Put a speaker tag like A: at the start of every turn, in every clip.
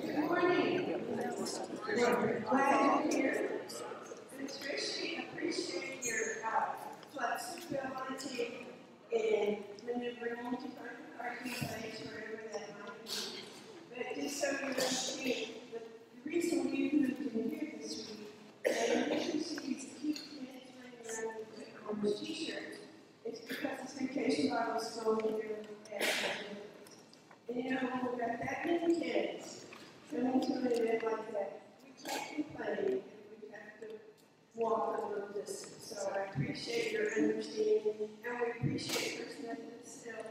A: Good morning. We're glad you're here. And especially appreciate your flexibility in maneuvering to parking place, wherever that might be. But just so you understand, the reason we moved in here this week, and deficiencies keep kids running around on the t-shirts, it's because it's vacation Bible school here at and you know, when we've got that many kids coming to an event like that, we can't complain if we have to walk a little distance. So I appreciate your understanding, and we appreciate First Methodist still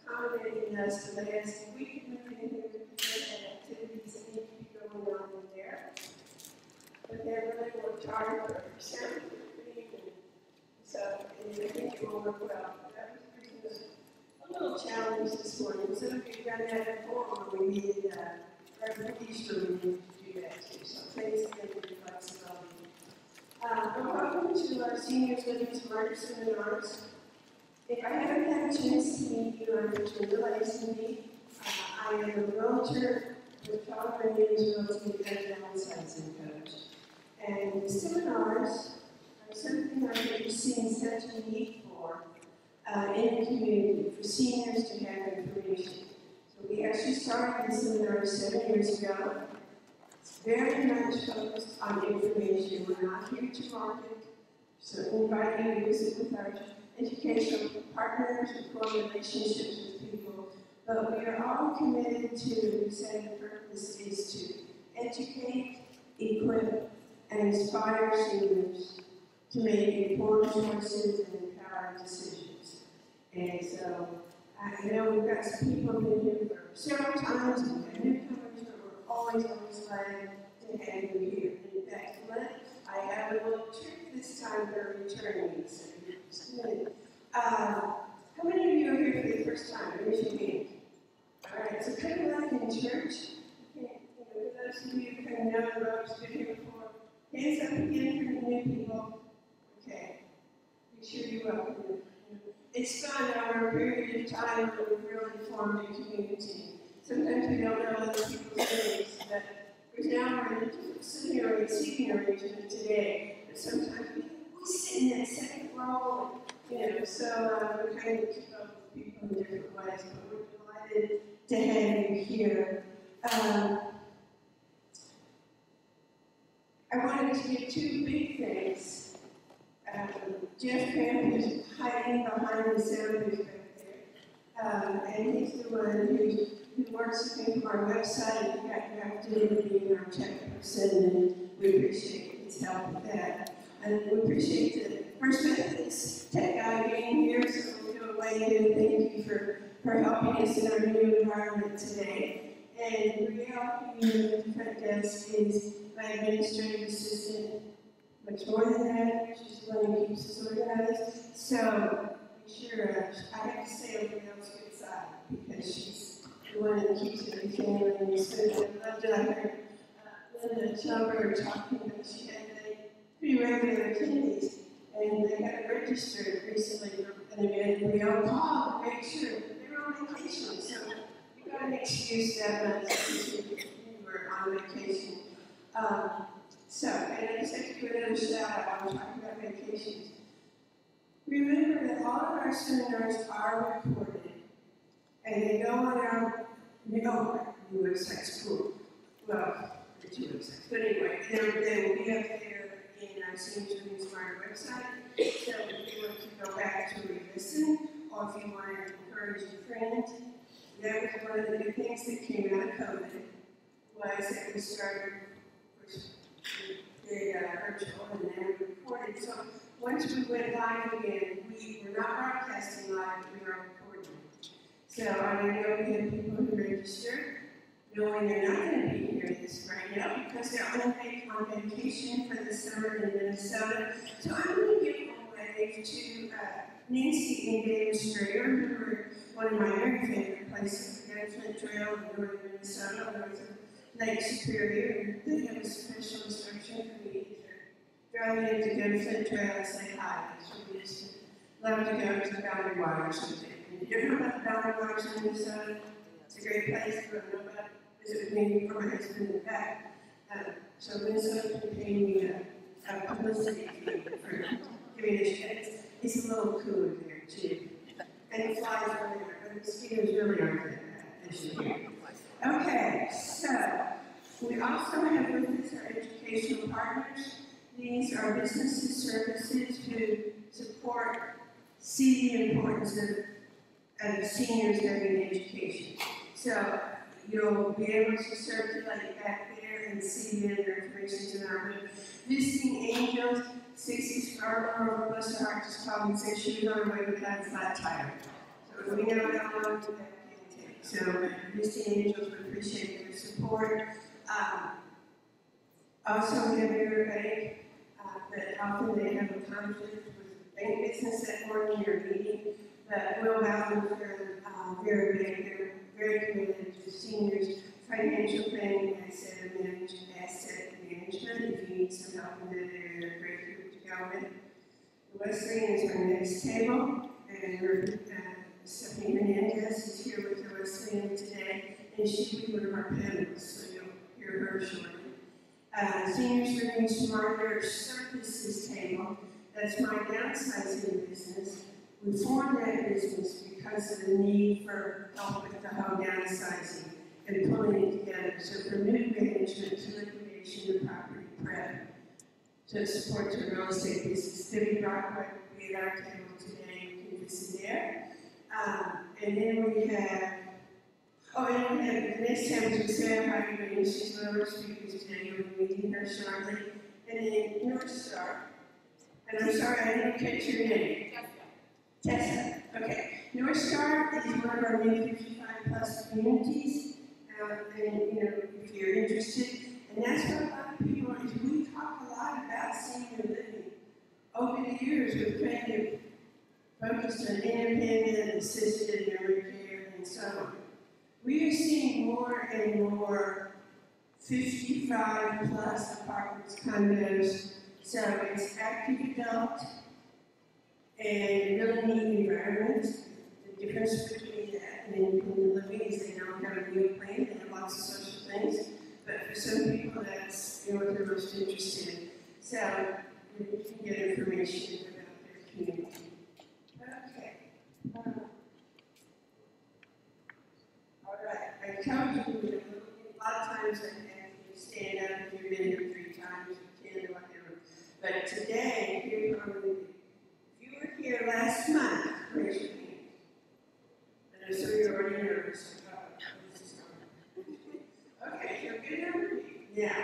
A: accommodating us to let us. We can move in here with different activities that need to be going on in there. But they really worked hard for soundproofing, and so and I think it will work well. That was the reason a little challenge this morning. So we've done that before when we needed our Easter room to do that too. So thanks again for your flexibility. Welcome to our Seniors Living Smarter seminars. If I haven't had a chance to meet you, I'm Virginia Lacy. I am a realtor with California Realty and Downsizing coach. And the seminars are something I think you've seen such a need for in the community for seniors to have information. So we actually started this seminar 7 years ago. It's very much focused on information. We're not here to market. So we invite you to visit with our educational partners and form relationships with people. But we are all committed to, we say the purpose is to educate, equip, and inspire seniors to make informed choices and empowered decisions. And so, I know we've got some people who've been here for several times, and we've got newcomers, but we're always glad to have you here. And in fact, I have a little trick this time for returning, so just a minute. How many of you are here for the first time? Raise your hand. All right, so kind of like in church, for those of you who kind of know the ropes, been here before, hands up again for the new people. Okay, be sure you're welcome. It's fun over a period of time when we really formed a community. Sometimes we don't know other people's names, but now we're in a different seating arrangement today. But sometimes we sit in that second row, so we kind of keep up with people in different ways. But we're delighted to have you here. I wanted to give two big things. Jeff Camp is hiding behind the sound booth back there. And he's the one who works with me from our website and got drafted into being our tech person, and we appreciate his help with that. And we appreciate the First Methodist tech guy being here, so we'll do a wave-in thank you for helping us in our new environment today. And Riel, here at the front desk, is my administrative assistant. Much more than that, she's the one who keeps us organized. So, be sure, I have to say everything else good side, because she's the one that keeps everything running. So I loved it. I heard Linda Chumber talking about she had pretty regular attendees, and they got registered recently for an event, and we all called to make sure they were on vacation. So, we got an excuse that month because we were on vacation. And I just have to give another shout out. I'm talking about vacations. Remember that all of our seminars are recorded, and they go on our new website's cool. Well, the two websites. But anyway, they will be up there in our Seniors Living Smarter website. So if you want to go back to re-listen, or if you want to encourage a friend, that was one of the good things that came out of COVID, was that we started virtual and then we recorded. So once we went live again, we were not broadcasting live, we were recording. So I know we have people who registered, knowing they're not going to be here this spring now because they're on vacation for the summer in Minnesota. So I'm going to give a wave to Nancy and David Strayer, who are one of my very favorite places, the Gunflint Trail in northern Minnesota, north of Lake Superior. They have a special instruction for me. Driving into Gunflint Trail and say hi. So we just love to go to the Boundary Waters. If you don't know about the Boundary Waters in Minnesota, it's a great place. If you don't know about visit me for my husband and back. So Minnesota can pay me a publicity fee for giving a shit. It's a little cooler there too. And it flies over there, but mosquitoes really aren't that bad, as you hear. Okay, so we also have with us our educational partners. These are businesses, services who support, see the importance of seniors having education. So you'll be able to circulate back there and see their information in our room. Visiting Angels, 60 Scarborough, bless her heart, just called and said she was on her way without a flat tire. So we know how long that can take. So Visiting Angels, we appreciate their support. Also, we have your bank, but often they have a conflict with the bank business that morning or meeting. But Will Bowden, very big, they're very committed to seniors' financial planning, asset management. If you need some help in that area, they're a great group to go with. Wesleyan is our next table, and Stephanie Hernandez is here with the Wesleyan today, and she'll be one of our panelists, so you'll hear her shortly. Seniors Living Smarter Services table, that's my downsizing business. We formed that business because of the need for help with the whole downsizing and pulling it together. So from new management to liquidation to property prep to support the real estate business. Debbie Brockway will be at our table today. You can visit there. And then we have, the next table is Sarah Hyman. She's one of our speakers today. We'll be meeting her shortly. And then North Star. And I'm sorry, I didn't catch your name. Tessa. Okay. North Star is one of our new 55+ communities. And if you're interested, and that's what a lot of people is. We talk a lot about senior living over the years. We've kind of focused on independent, assisted, memory care, and so on. We are seeing more and more 55+ apartments, condos. So it's active adult and really neat environments. The difference between that and independent living is they don't have a meal plan, they have lots of social things. But for some people, that's what they're most interested in. So you can get information about their community. Okay. All right. I told you a lot of times I have you stand up and you've been here 3 times, or 10 or whatever. But today, you're probably, if you were here last month, raise your hand. And I'm sure you're already nervous. Okay, so good number. Yeah.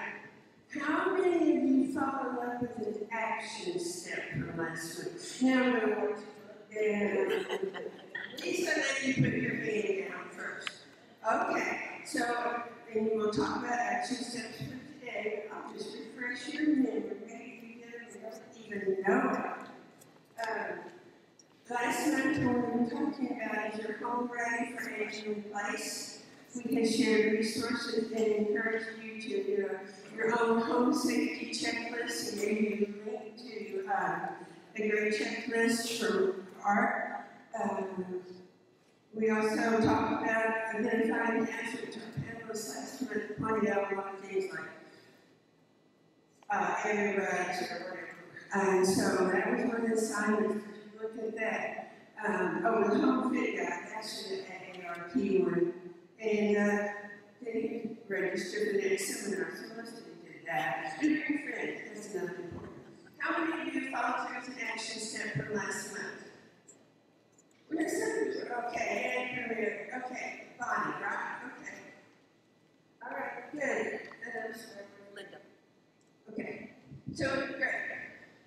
A: How many of you followed up with an action step from last week? Now I'm going to want you to look down. Lisa, let you put your hand down first. Okay, so, and we'll talk about action steps for today. I'll just refresh your memory. Maybe you don't even know it. Last month, what we were talking about is your home ready for aging in place. We can share resources and encourage you to do your own home safety checklist, and maybe you link to a great checklist from Art. We also talked about identifying the answer to our panelists last month, pointed out a lot of things like area rights or whatever. And so that was one of the assignments. Look at that. The home fit guide, that's the AARP one. And they registered for the next seminar, so most of you did that. And your friend, that's another important. How many of you followed through with an action step from last month? Okay, and career. Okay, Bonnie, right? Okay. All right, good. Linda. Okay, so great.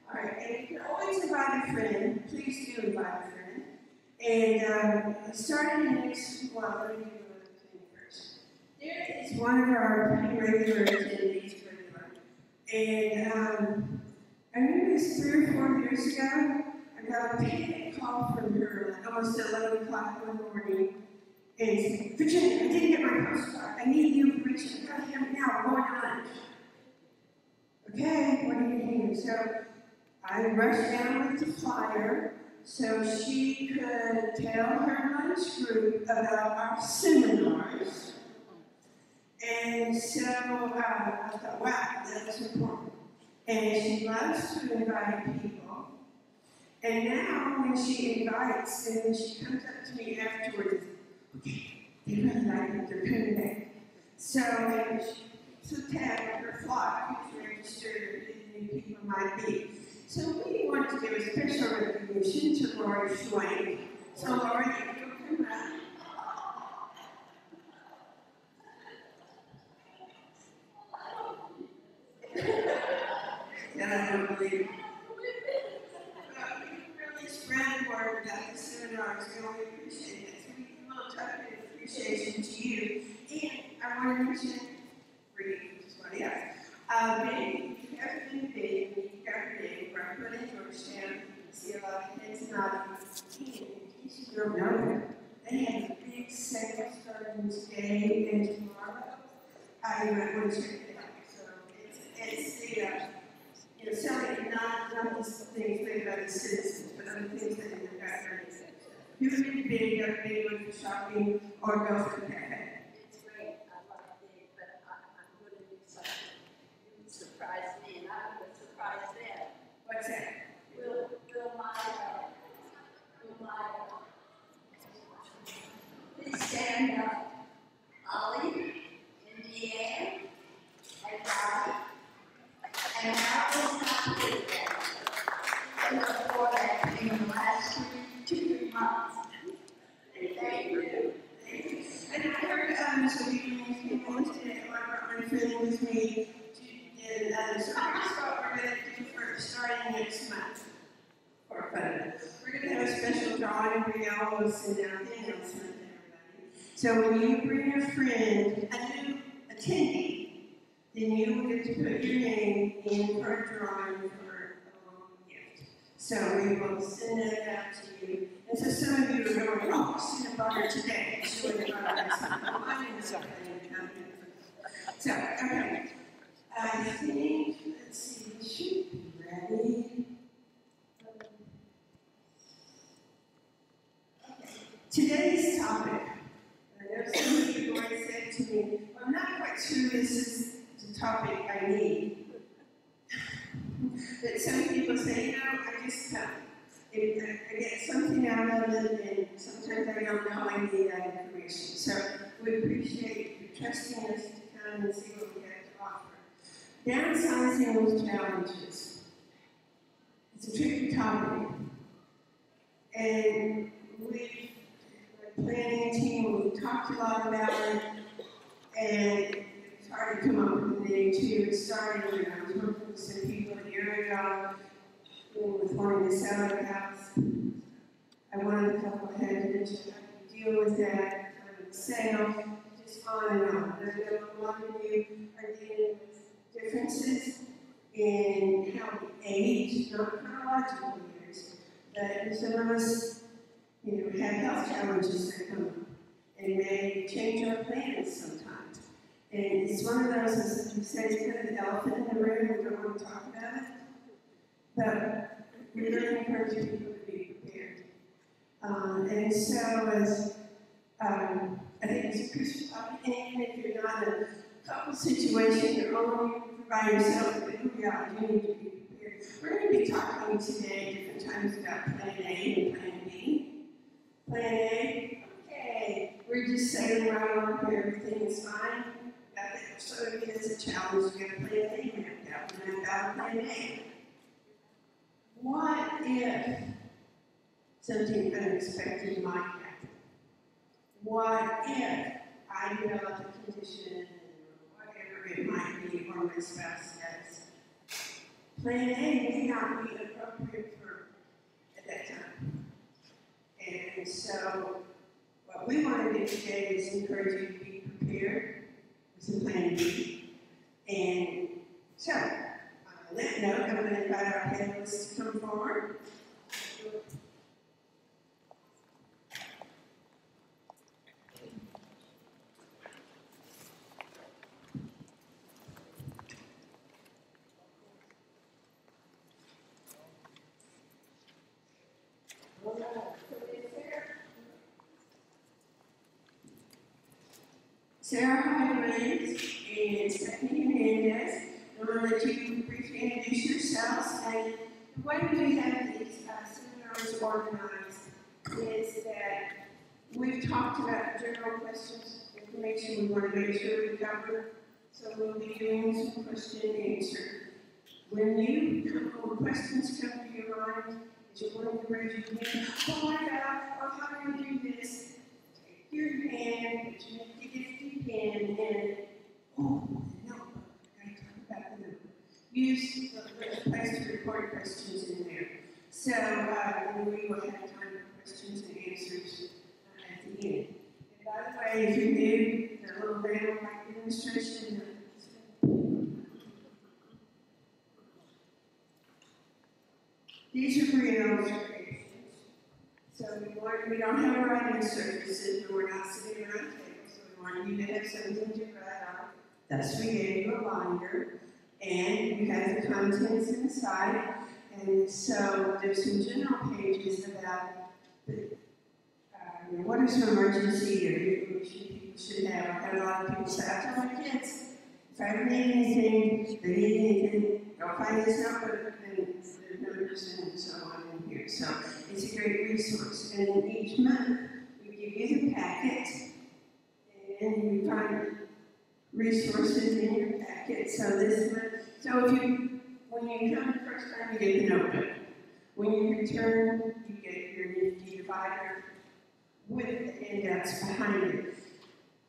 A: All right, and you can always invite a friend. Please do invite a friend. And starting next, well, let me do another thing first. There is one of our pretty regular attendees, and I remember this 3 or 4 years ago. I got a panic call from her like almost at 11 o'clock in the morning. And said, Virginia, I didn't get my postcard. I need the information. I got to have it now. I'm going to lunch. Okay, what do you need? So I rushed down with the flyer so she could tell her lunch group about our seminars. And so I thought, wow, that was important. And she loves to invite people. And now when she invites, and when she comes up to me afterwards, okay, they really like it, they're coming back. So she'll tag her flock, who's registered, who new people might be. So we want to give a special recognition to Lori Schwank. So Lori, if you'll come up. And I don't believe it. We really spread the word about the seminars. We really appreciate it. So we give a little token of appreciation to you. And I want to mention, for you, somebody else. Ben, if you haven't been big, you've got your name, right? Put in Georgetown. See a lot of kids nodding. And in case you don't know it, they have a big sale starting today and tomorrow. You might want to check it out. So it's the selling not just things made by the citizens, but other things that in the background. You can be big, go to shopping, or go to the cafe.
B: It's great. I love big, but I'm going to do something. You would surprise me, and I would surprise them.
A: What's that?
B: Will please stand up. Ollie, and Deanne, and Bobby. And I was not with them. And before that, in the last 2 months. And thank you.
A: And I heard some people today, my friend with me, and so here's what we're going to do for starting next month. For fun. We're going to have a special drawing where y'all will send out the announcement to everybody. So when you bring a friend, a new attendee, then you will get to put your name in for a drawing for a gift. So we will send that out to you. And so some of you are going, oh, I should have brought her today. She would have brought her something. So, okay. I think, let's see, we should be ready. Okay. Today's topic, I know some of you have already said to me, well, I'm not quite sure this is the topic I need. But some people say, I just come. I get something out of it, and sometimes I don't know I need that information. So we appreciate you trusting us to come and see what we have to offer. Downsizing with challenges. It's a tricky topic. And my planning team, we talked a lot about it, and it's hard to come up with a name too. It started when I was working with some people a year ago, with wanting to sell their house. I wanted a couple of heads to deal with that sale, just on and on. I know a lot of you are dealing with differences in how we age, not chronological years, but some of us, have health challenges that come up and may change our plans sometimes. And it's one of those, as you say, it's kind of the elephant in the room. We don't want to talk about it. But we really encourage people to be prepared. And so, as I think it's a crucial topic, and if you're not in a couple situation, you're only by yourself, but you need to be prepared. We're going to be talking today different times about Plan A and Plan B. Plan A, okay, we're just saying right on here, everything is fine. So it is a challenge to get a Plan A mapped out, and about Plan A. What if something unexpected might happen? What if I develop a condition, or whatever it might be, or my spouse does? Plan A may not be appropriate for at that time. And so, what we want to do today is encourage you to be prepared with some Plan B. And so, on that note, I'm going to invite our panelists to come forward. Sarah Hyland and Stephanie Hernandez. I'm going to let you briefly introduce yourselves. And the way we have these seminars organized is that we've talked about general questions, information we want to make sure we cover. So we'll be doing some question and answer. When questions come to your mind, as you're going to raise your hand, oh my God, or how do I do this? Take your hand, put your nifty pen, and oh, no, I gotta talk about the number. Use the place to record questions in there. So we will have time for questions and answers at the end. And by the way, if you're new, the little panel like demonstration. These are real observations. So we don't have writing surfaces, and we're not sitting around tables, so we want you to have something to write on. Thus, we gave you a binder, and we have the contents inside. And so there's some general pages about what is an emergency or people should have. I've had a lot of people say, I tell my kids, if I ever need anything, they need anything, they'll find this notebook, and there's numbers and so on in here. So it's a great resource. And each month, we give you the packet, and you find resources in your packet. So this month, so when you come the first time, you get the notebook. When you return, you get your nifty divider with the handouts behind it.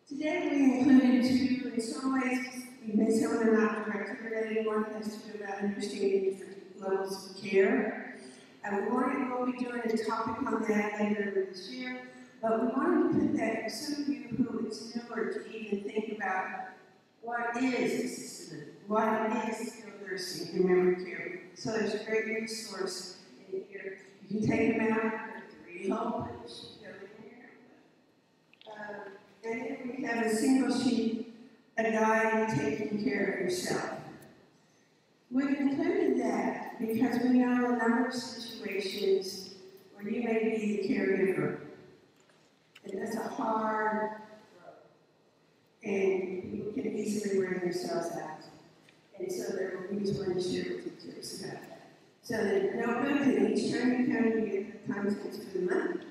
A: Today we included two, in some ways, some of them not directly related. One has to do about understanding different levels of care. We'll be doing a topic on that later this year, but we wanted to put that for some of you who it's newer to even think about what is assisted, what is skilled nursing and memory care. So there's a great resource in here. You can take them out, read home, and then we have a single sheet, a guide to taking care of yourself. We've included that because we know a number of situations where you may be the caregiver. And that's a hard road. And people can easily wear themselves out. And so we just want to share with you tips about that. So the notebook, and each time you come, you get the contents for the month,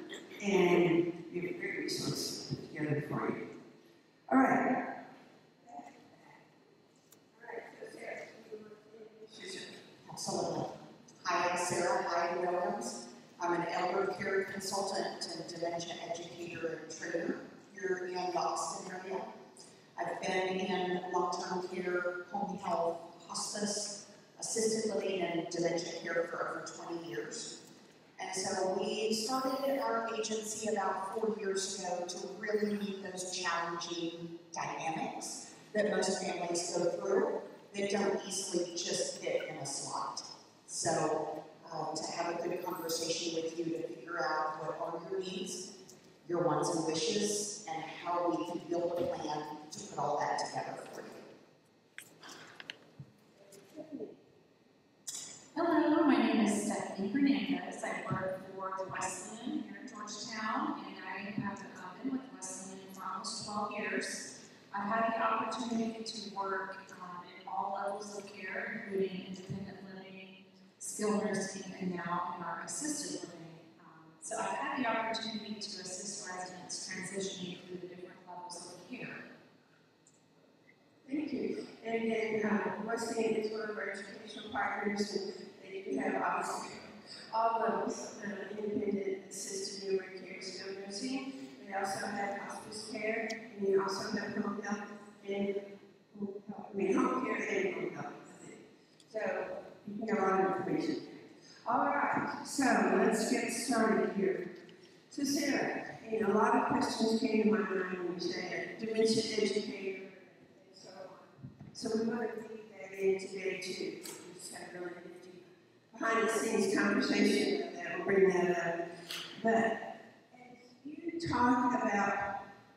A: and you have a great resource together for you. All right.
C: Absolutely. Hi, I'm Sarah Hyde-Williams. I'm an elder care consultant and dementia educator and trainer here in the Austin area. I've been in long-term care, home health, hospice, assisted living, and dementia care for over 20 years. And so we started our agency about 4 years ago to really meet those challenging dynamics that most families go through that don't easily just fit in a slot. So to have a good conversation with you to figure out what are your needs, your wants and wishes, and how we can build a plan to put all that together for you.
D: Hello, my name is Stephanie Hernandez. I work for the Wesleyan here in Georgetown, and I have been with Wesleyan for almost 12 years. I've had the opportunity to work in all levels of care, including independent living, skilled nursing, and now in our assisted living. So I've had the opportunity to assist residents transitioning through the different levels of care.
A: Thank you. And then Wesleyan is one of our educational partners, and they do have obviously all levels of independent assisted memory care, skilled nursing. They also have hospice care, and they also have home health and home care and home health. So you can get a lot of information. All right, so let's get started here. So Sarah, a lot of questions came to my mind when you said dementia educator and so on. So we want to leave that in today too. We just have a really nifty behind the scenes conversation of that. We'll bring that up. But as you talk about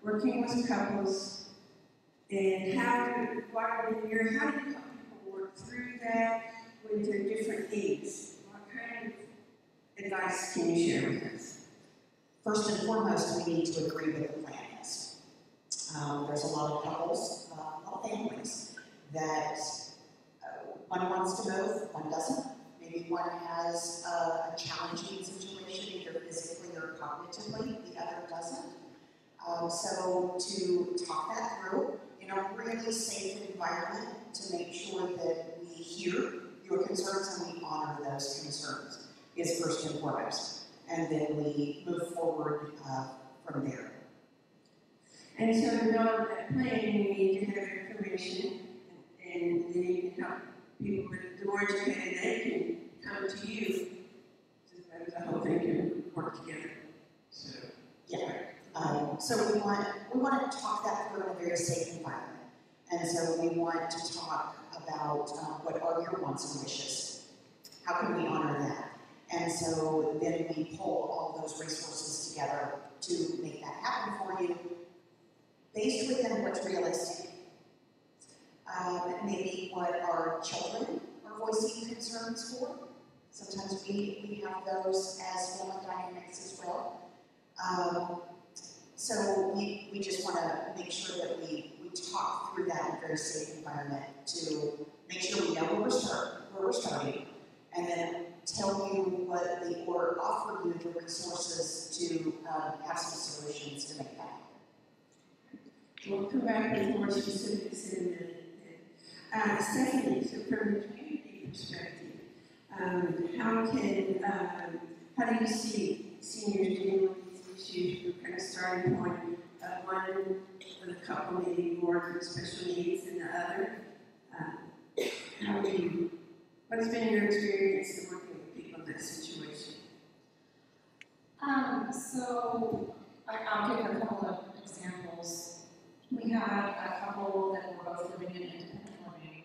A: working with couples and how do you help people work through that with their different needs? What kind of advice can you share with us?
C: First and foremost, we need to agree with the plan is. There's a lot of couples, a lot of families that one wants to move, one doesn't. Maybe one has a challenging situation, either physically or cognitively, the other doesn't. So to talk that through in a really safe environment to make sure that we hear your concerns and we honor those concerns is first and foremost. And then we move forward from there.
A: And so to know that plan, you need to have information, and then you can help people, but the more educated they can come to you, so that the whole thing can work together. So,
C: yeah. So we want to talk that through in a very safe environment. And so we want to talk about what are your wants and wishes. How can we honor that? And so then we pull all those resources together to make that happen for you, based within what's realistic. Maybe what our children are voicing concerns for. Sometimes we have those as family dynamics as well. So we just want to make sure that we talk through that in a very safe environment to make sure we know where we're starting, and then tell you or offer you the resources to have some solutions to make that happen.
A: we'll come back with more specifics in a minute. Stephanie, so from the community perspective, how do you see seniors dealing with these issues from kind of starting point of one with a couple needing more with special needs than the other? What has been your experience in working with people in that situation?
D: So I'll give a couple of examples. We had a couple that were both living in independent living,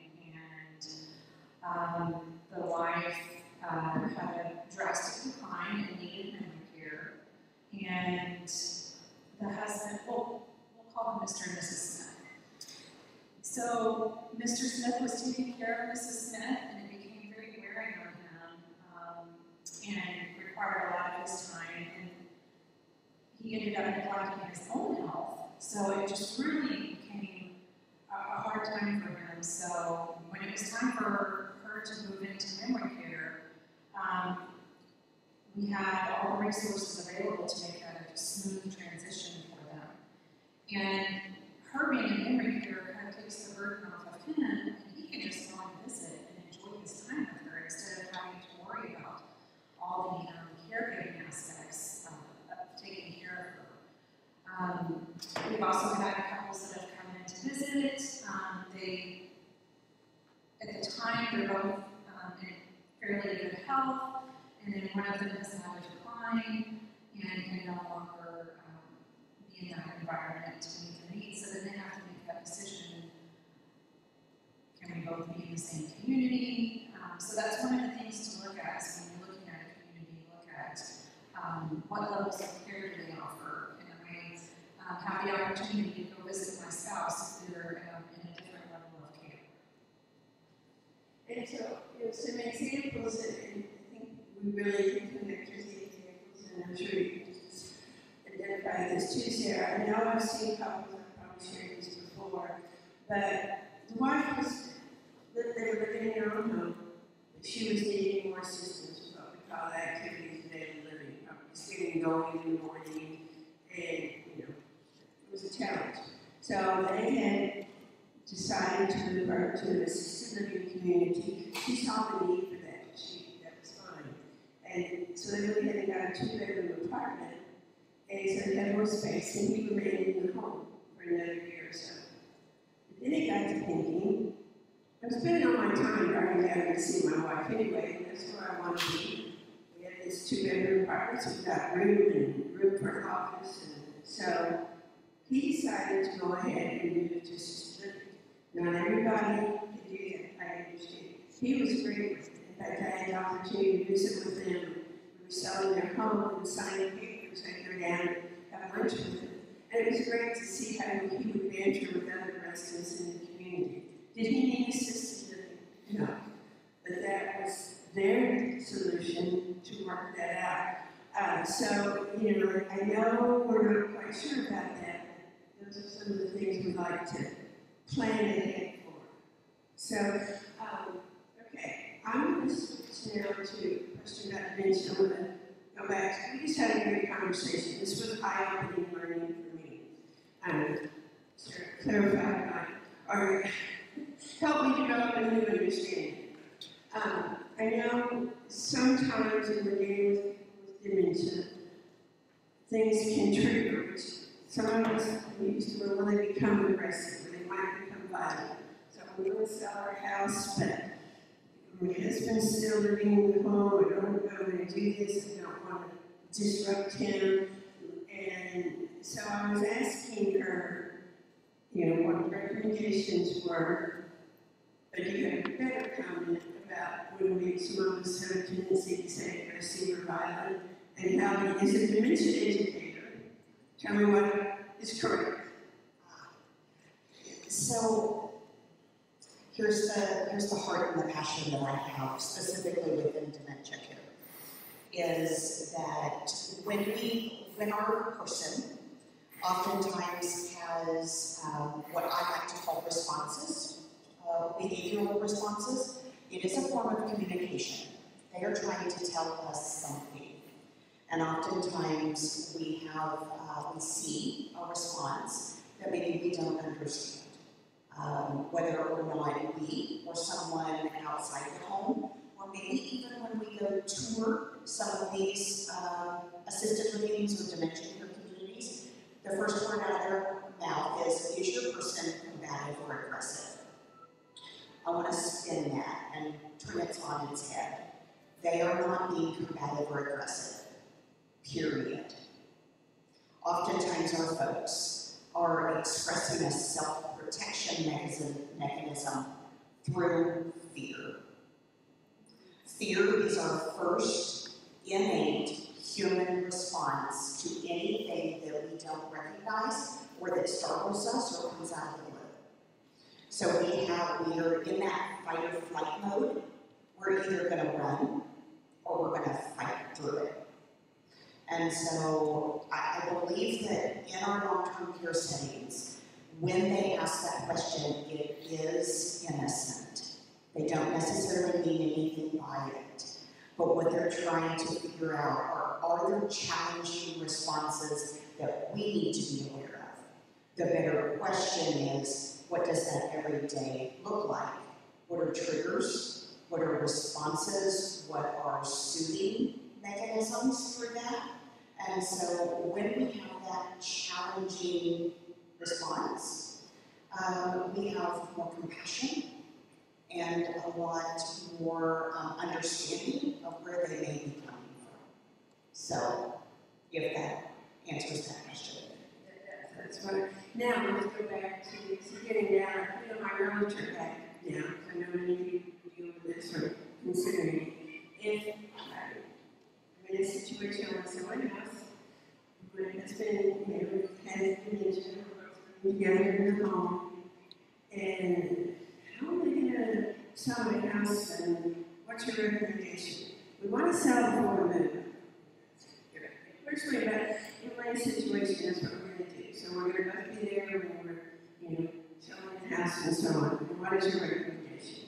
D: and the wife had a drastic decline and needed memory care, and the husband, we'll call him Mr. and Mrs. Smith. So Mr. Smith was taking care of Mrs. Smith, and it became very wearing on him, and required a lot of his time, and he ended up neglecting his own health. So it just really became a hard time for him. So when it was time for her to move into memory care, we had all the resources available to make that a smooth transition for them. And her being in memory care kind of takes the burden off of him, and he can just go and visit and enjoy his time with her instead of having to worry about all the caregiving aspects of taking care of her. We've also had couples that have come in to visit. At the time, they're both in fairly good health, and then one of them has had a decline and can no longer be in that environment to meet their needs. So then they have to make that decision: can we both be in the same community? So that's one of the things to look at. So when you're looking at a community, look at what levels of care do they offer. Have the opportunity to go visit my spouse if they're in a different level of care.
A: And so, some examples, and I think we really can connect with the examples, and I'm sure you can just identify this too, Sarah. I know I've seen couples, I've probably shared this before, but the wife was, they were living in her own home, but she was needing more assistance with what we call activities of daily living, just getting going in the morning, and it was a challenge. So they had decided to move her to an assisted living community. She saw the need for that. That was fine. And so they really had got a 2-bedroom apartment, and so they had more space, and he remained in the home for another year or so. But then it got to thinking, I was spending all my time driving down to see my wife anyway, and that's where I wanted to be. We had this 2-bedroom apartment, so we got room for an office, and so he decided to go ahead and move to assisted living. Not everybody can do that, I understand. He was great with it. In fact, I had the opportunity to visit with them. We were selling their home and signing papers. I'd go down and have lunch with them. And it was great to see how he would banter with other residents in the community. Did he need assisted living? No. But that was their solution to work that out. So, I know we're not quite sure about that. those are some of the things we like to plan ahead for. So, okay, I'm going to switch now to a question about dementia. I'm going to go back. We just had a great conversation. This was eye-opening learning for me. Clarify or help me develop a new understanding. I know sometimes when we're dealing with dementia, things can trigger, which some of us used to when they become aggressive, or they might become violent. So we're going to sell our house, but my husband's still living in the home. I don't know how to do this. I don't want to disrupt him. And so I was asking her, what recommendations were, but you had a better comment about when some of us have a tendency to say aggressive or violent, and how as a dementia educator, tell me what is correct.
C: So here's the heart and the passion that I have specifically within dementia care, is that when our person oftentimes has what I like to call responses, behavioral responses, it is a form of communication. They are trying to tell us something. And oftentimes we see a response that maybe we don't understand. Whether or not we or someone outside the home, or maybe even when we go tour some of these assisted livings or dementia care communities, the first word out of their mouth is your person combative or aggressive? I want to spin that and turn it on its head. They are not being combative or aggressive, period. Oftentimes our folks are expressing a self-protection mechanism through fear. Fear is our first innate human response to anything that we don't recognize or that startles us or comes out of the blue. So we are in that fight or flight mode. We're either going to run or we're going to fight through it. And so I believe that in our long-term care settings, when they ask that question, it is innocent. They don't necessarily mean anything by it. But what they're trying to figure out are there challenging responses that we need to be aware of? The better question is, what does that every day look like? What are triggers? What are responses? What are soothing mechanisms for that? And so when we have that challenging response, we have more compassion and a lot more understanding of where they may be coming from. So, if that answers that question.
A: That's right. Now, let's go back to getting down, my realtor back down. I know many people deal with this or considering it. If I'm in a situation where someone else, my husband, has dementia, we're together in the home, and how are they going to sell my house, and what's your recommendation? We want to sell before we move. Personally, but in my situation, that's what we're going to do. So we're going to both be there when we're, selling the house and so on. And what is your recommendation?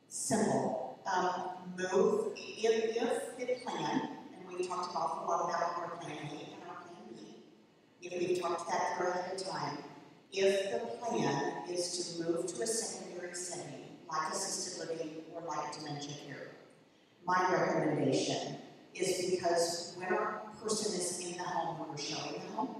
C: Simple. Move, if the plan, and we talked about a lot about our plan A and our plan B, if we've talked that through ahead of time, if the plan is to move to a secondary setting, like assisted living or like dementia care, my recommendation is because when our person is in the home, when we're showing the home,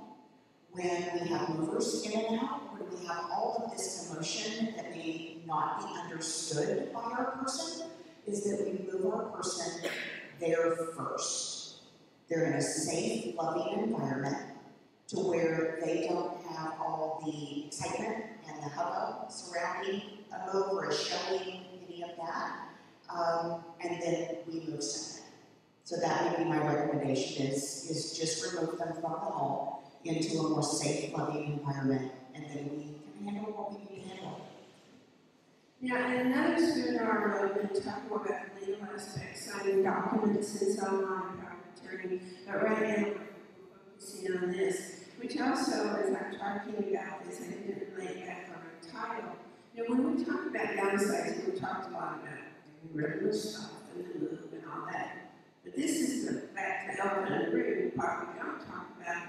C: when we have movers in and out, when we have all of this emotion that may not be understood by our person, is that we move our person there first. They're in a safe, loving environment to where they don't have all the excitement and the hubbub surrounding a move or a showing, any of that, and then we move second. So that would be my recommendation is just remove them from the home into a more safe, loving environment, and then we can handle what we need to handle.
A: Yeah, and another seminar we're going to talk more about the legal aspects, signing documents and so on, power of attorney, but right now we're focusing on this. which also, as I'm talking about this, I didn't lay back on our title. You know, when we talk about downsizing, we talked a lot about getting rid of stuff and the move and all that. But this is back to the elephant in the room, the part we don't talk about.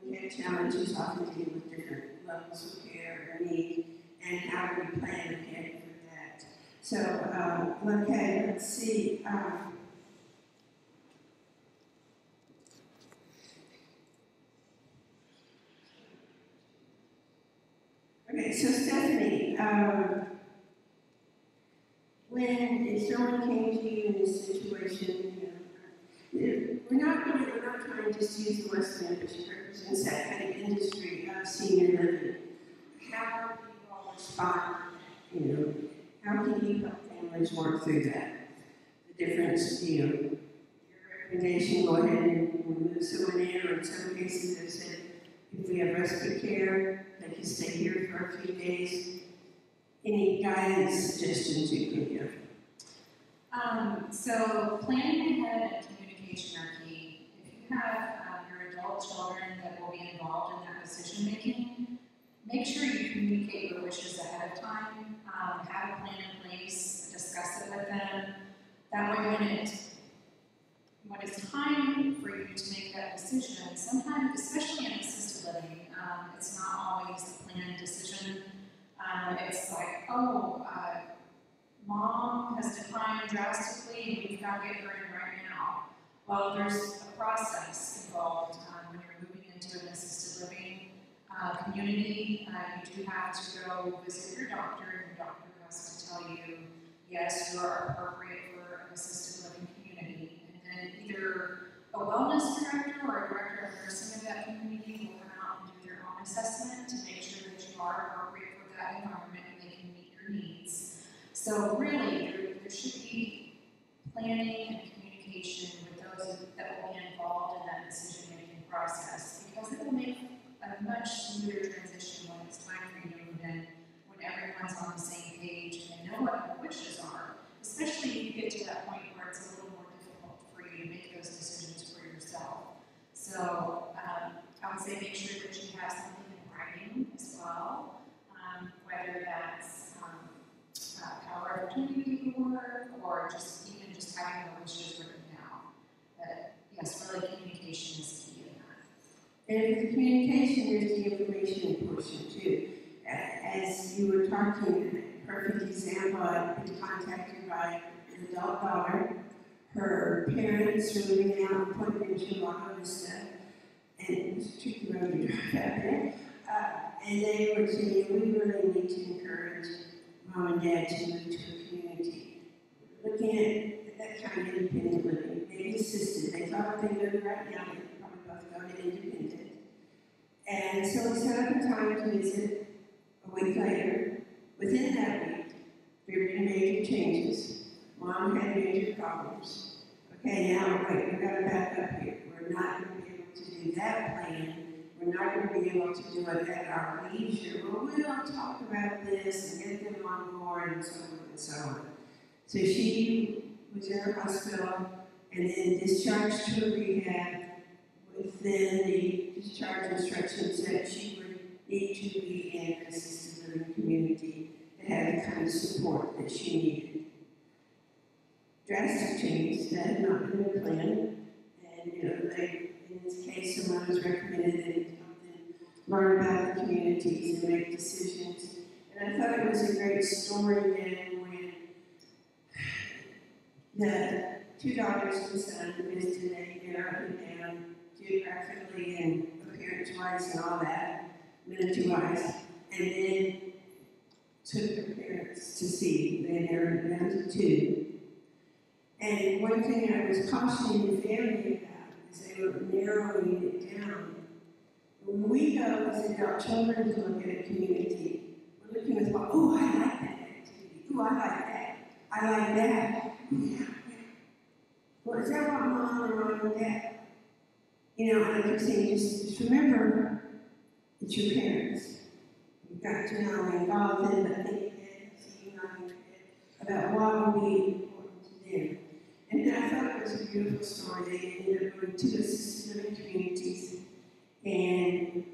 A: We have challenges often dealing with different levels of care or need, and how do we plan ahead for that. So, okay, let's see. Okay, so Stephanie, if someone came to you in this situation, we're not trying to just use the West End, which represents that kind of industry of senior living. How do you all respond? How can you help families work through that? The difference, your recommendation, go ahead and move someone in, or in some cases they've said, if we have respite care, they can stay here for a few days. Any guidance, suggestions you can give?
D: So planning ahead and communication are key. If you have your adult children that will be involved in that decision making, make sure you communicate your wishes ahead of time, have a plan in place, discuss it with them. That way when it's time for you to make that decision, sometimes, especially in assisted living, it's not always a planned decision. It's like, Mom has declined drastically and we've got to get her in right now. Well, there's a process involved when you're moving into an assisted living community. You do have to go visit your doctor, and your doctor has to tell you, yes, you are appropriate for an assisted living community. And then either a wellness director or a director of nursing of that community will come out and do their own assessment to make sure that you are appropriate for that environment and they can meet your needs. So really, there should be planning and communication with those that will be involved in that decision-making process, because it will make a much smoother transition when it's time for you to move in, when everyone's on the same page and know what your wishes are, especially if you get to that point where it's a little more difficult for you to make those decisions for yourself. So I would say make sure that you have something in writing as well, whether that's power of attorney paperwork, or just having the wishes written down. But yes, really communication is key in that.
A: And with the communication, there's the information portion too. As you were talking, a perfect example, I've been contacted by an adult daughter. Her parents were living out in Point Venture, Lago Vista, and it was a tricky road to drive out there. And they were saying, we really need to encourage Mom and Dad to move to a community. Looking at that kind of independent living, maybe assisted. They thought they moved right now, they could probably both go to independent. And so we set up a time to visit a week later. Within that week, there had been major changes. Mom had major problems. Okay, now wait, we've got to back up here. We're not going to be able to do that plan. We're not going to be able to do it at our leisure. Well, we'll talk about this and get them on board and so on and so on. So she was in her hospital and then discharged to a rehab. Within the discharge instructions that she would need to be in an assisted living community to have the kind of support that she needed. Drastic changes that had not been in plan, and in this case, someone was recommended that it learn about the communities and make decisions. And I thought it was a great story then when the two daughters and son visited, they narrowed it down geographically and appearance-wise and all that, amenity-wise, and then took their parents to see. They narrowed it down to 2. And one thing I was cautioning the family about is they were narrowing it down. When we go as adult children to look at a community, we're looking at, oh, I like that activity. Oh, I like that. I like that. Yeah. Well, is that what Mom or Mom and Dad? And I keep saying, just remember, it's your parents. You've got to not only involve them, but think about what will be important to them. And I thought it was a beautiful story. They ended up going to assisted living communities, and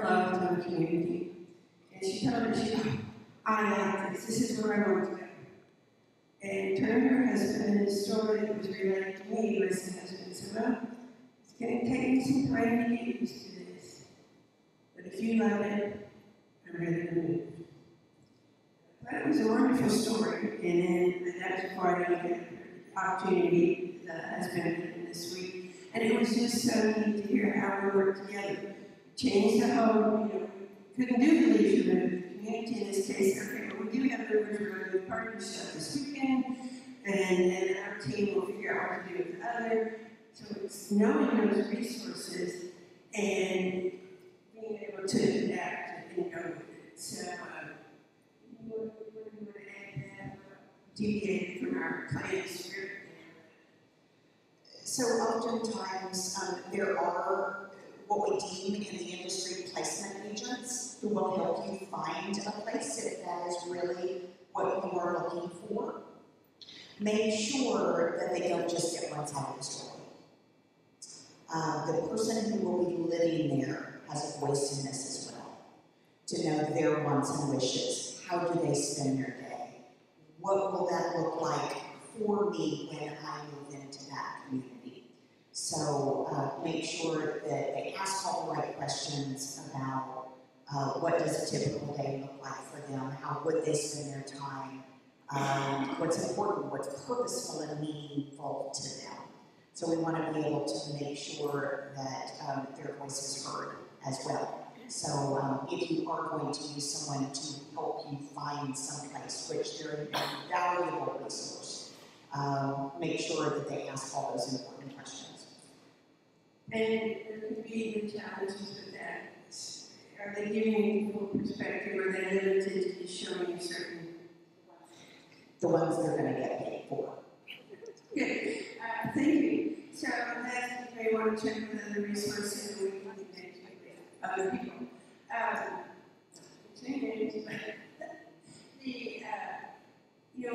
A: of love to the community. And she told her, I like this. This is where I want to go. And turned to her husband, and the story that was related to me was the husband said, well, it's going to take me some time to get used to this. But if you love it, I'm ready to move. But it was a wonderful story, and then that was part of the opportunity that has been given this week. And it was just so neat to hear how we worked together. Changed the whole, couldn't do the leisure move. The community in this case, okay, well, we do have movers, we're going to do party stuff this weekend, and then our team will figure out what to do with the other. So it's knowing those resources and being able to adapt and go with it. So, what do you want to add that? Deviated from our plan spirit.
C: So oftentimes, there are what we deem in the industry placement agents who will help you find a place if that is really what you are looking for. Make sure that they don't just get one side of the story. The person who will be living there has a voice in this as well, to know their wants and wishes. How do they spend their day? What will that look like for me when I move into that community? So make sure that they ask all the right questions about what does a typical day look like for them, how would they spend their time, what's important, what's purposeful and meaningful to them. So we want to be able to make sure that their voice is heard as well. So if you are going to use someone to help you find someplace, which they're a valuable resource, make sure that they ask all those important questions.
A: And there could be even challenges with that. Are they giving you full perspective, or are they limited to just showing you certain?
C: The ones they're going to get paid for.
A: Good. Thank you. So that's, you may want to check with other resources and we can connect you with other people.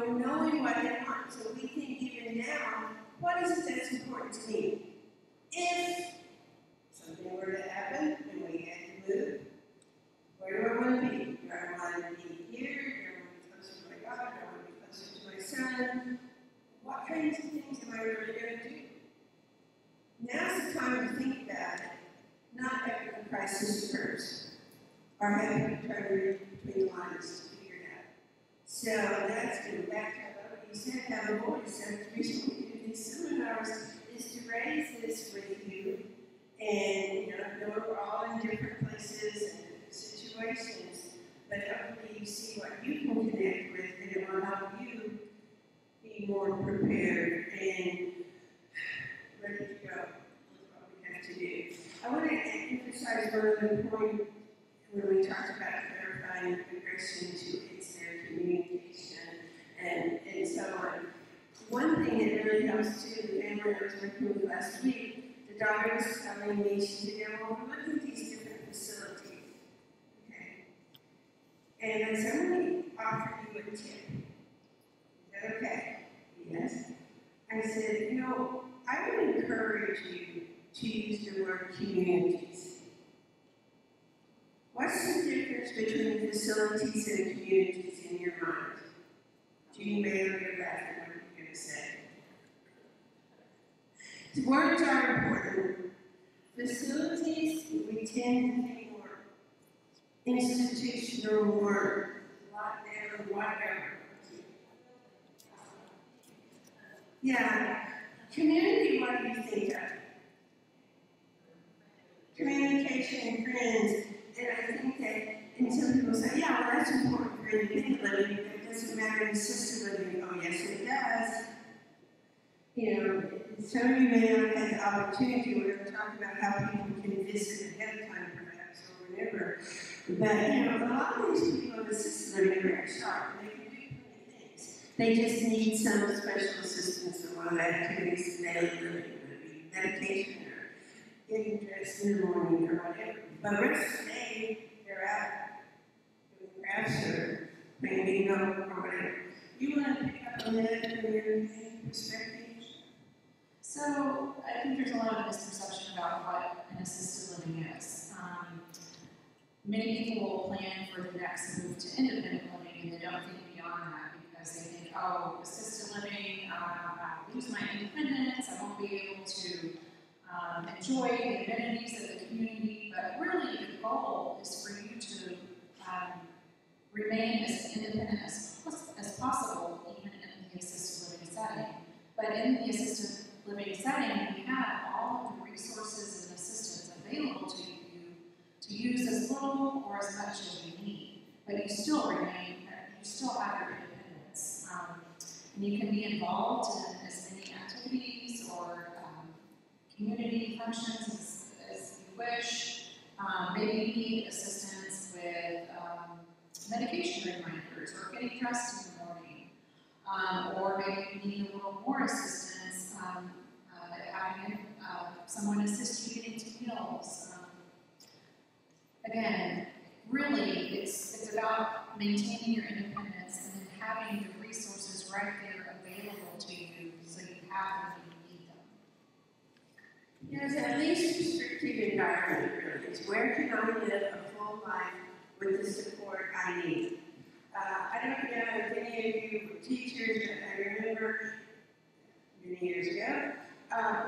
A: Knowing what they want, so we think even now, what is it that's important to me? If something were to happen and we had to move, where do I want to be? Do I want to be here? Do I want to be closer to my daughter? Do I want to be closer to my son? What kinds of things am I really going to do? Now's the time to think about it, not after the crisis occurs, or having to try to read between the lines to figure it out. So that's going back to what you said, how the board said the reason we do these seminars is to raise this with you, and know we're all in different places and different situations, but hopefully you see what you can connect with, and it will help you be more prepared and ready to go with what we have to do. I want to emphasize one other point when we talked about clarifying progression to it's their communication and so on. One thing that really helps too, the family I was working with last week, the daughter was telling me, she said, well, we're looking at these different facilities. Okay. And I said, I'm going to offer you a tip. Is that okay? Yes. I said, I would encourage you to use the word communities. What's the difference between facilities and communities in your mind? Jean may or may not know what you're going to say. The words are important. Facilities, we tend to think more institutional, more lockdown, whatever. Yeah. Community, what do you think of? Communication, friends. And I think that, and some people say, yeah, well, that's important for independent living, but it doesn't matter in assisted living. Oh, yes, it does. Some of you may not have had the opportunity. We're going to talk about how people can visit ahead of time, perhaps, or whatever. But, a lot of these people in assisted living are very sharp. They can do plenty of things. They just need some special assistance in one of the activities in daily living, whether it be medication or getting dressed in the morning or whatever. But the rest of the day, they're out doing crafts or playing bingo or whatever. You want to pick up on that from your perspective?
D: So I think there's a lot of misperception about what an assisted living is. many people will plan for the next move to independent living and they don't think beyond that because they think, oh, assisted living, I'll lose my independence, I won't be able to enjoy the amenities of the community, but really the goal is for you to remain as independent as possible, even in the assisted living setting. But in the assisted living setting, we have all of the resources and assistance available to you to use as little or as much as you need. But you still remain, you still have your independence. And you can be involved in as many activities or community functions as you wish. Maybe you need assistance with medication reminders or getting dressed in the morning. Or maybe you need a little more assistance having someone assist you getting to meals. Again, really, it's about maintaining your independence and then having the resources right there available to you so you have them when you need them.
A: There's at least restrictive environment, really. It's where can I live a full life with the support I need. I don't know if any of you were teachers, but I remember many years ago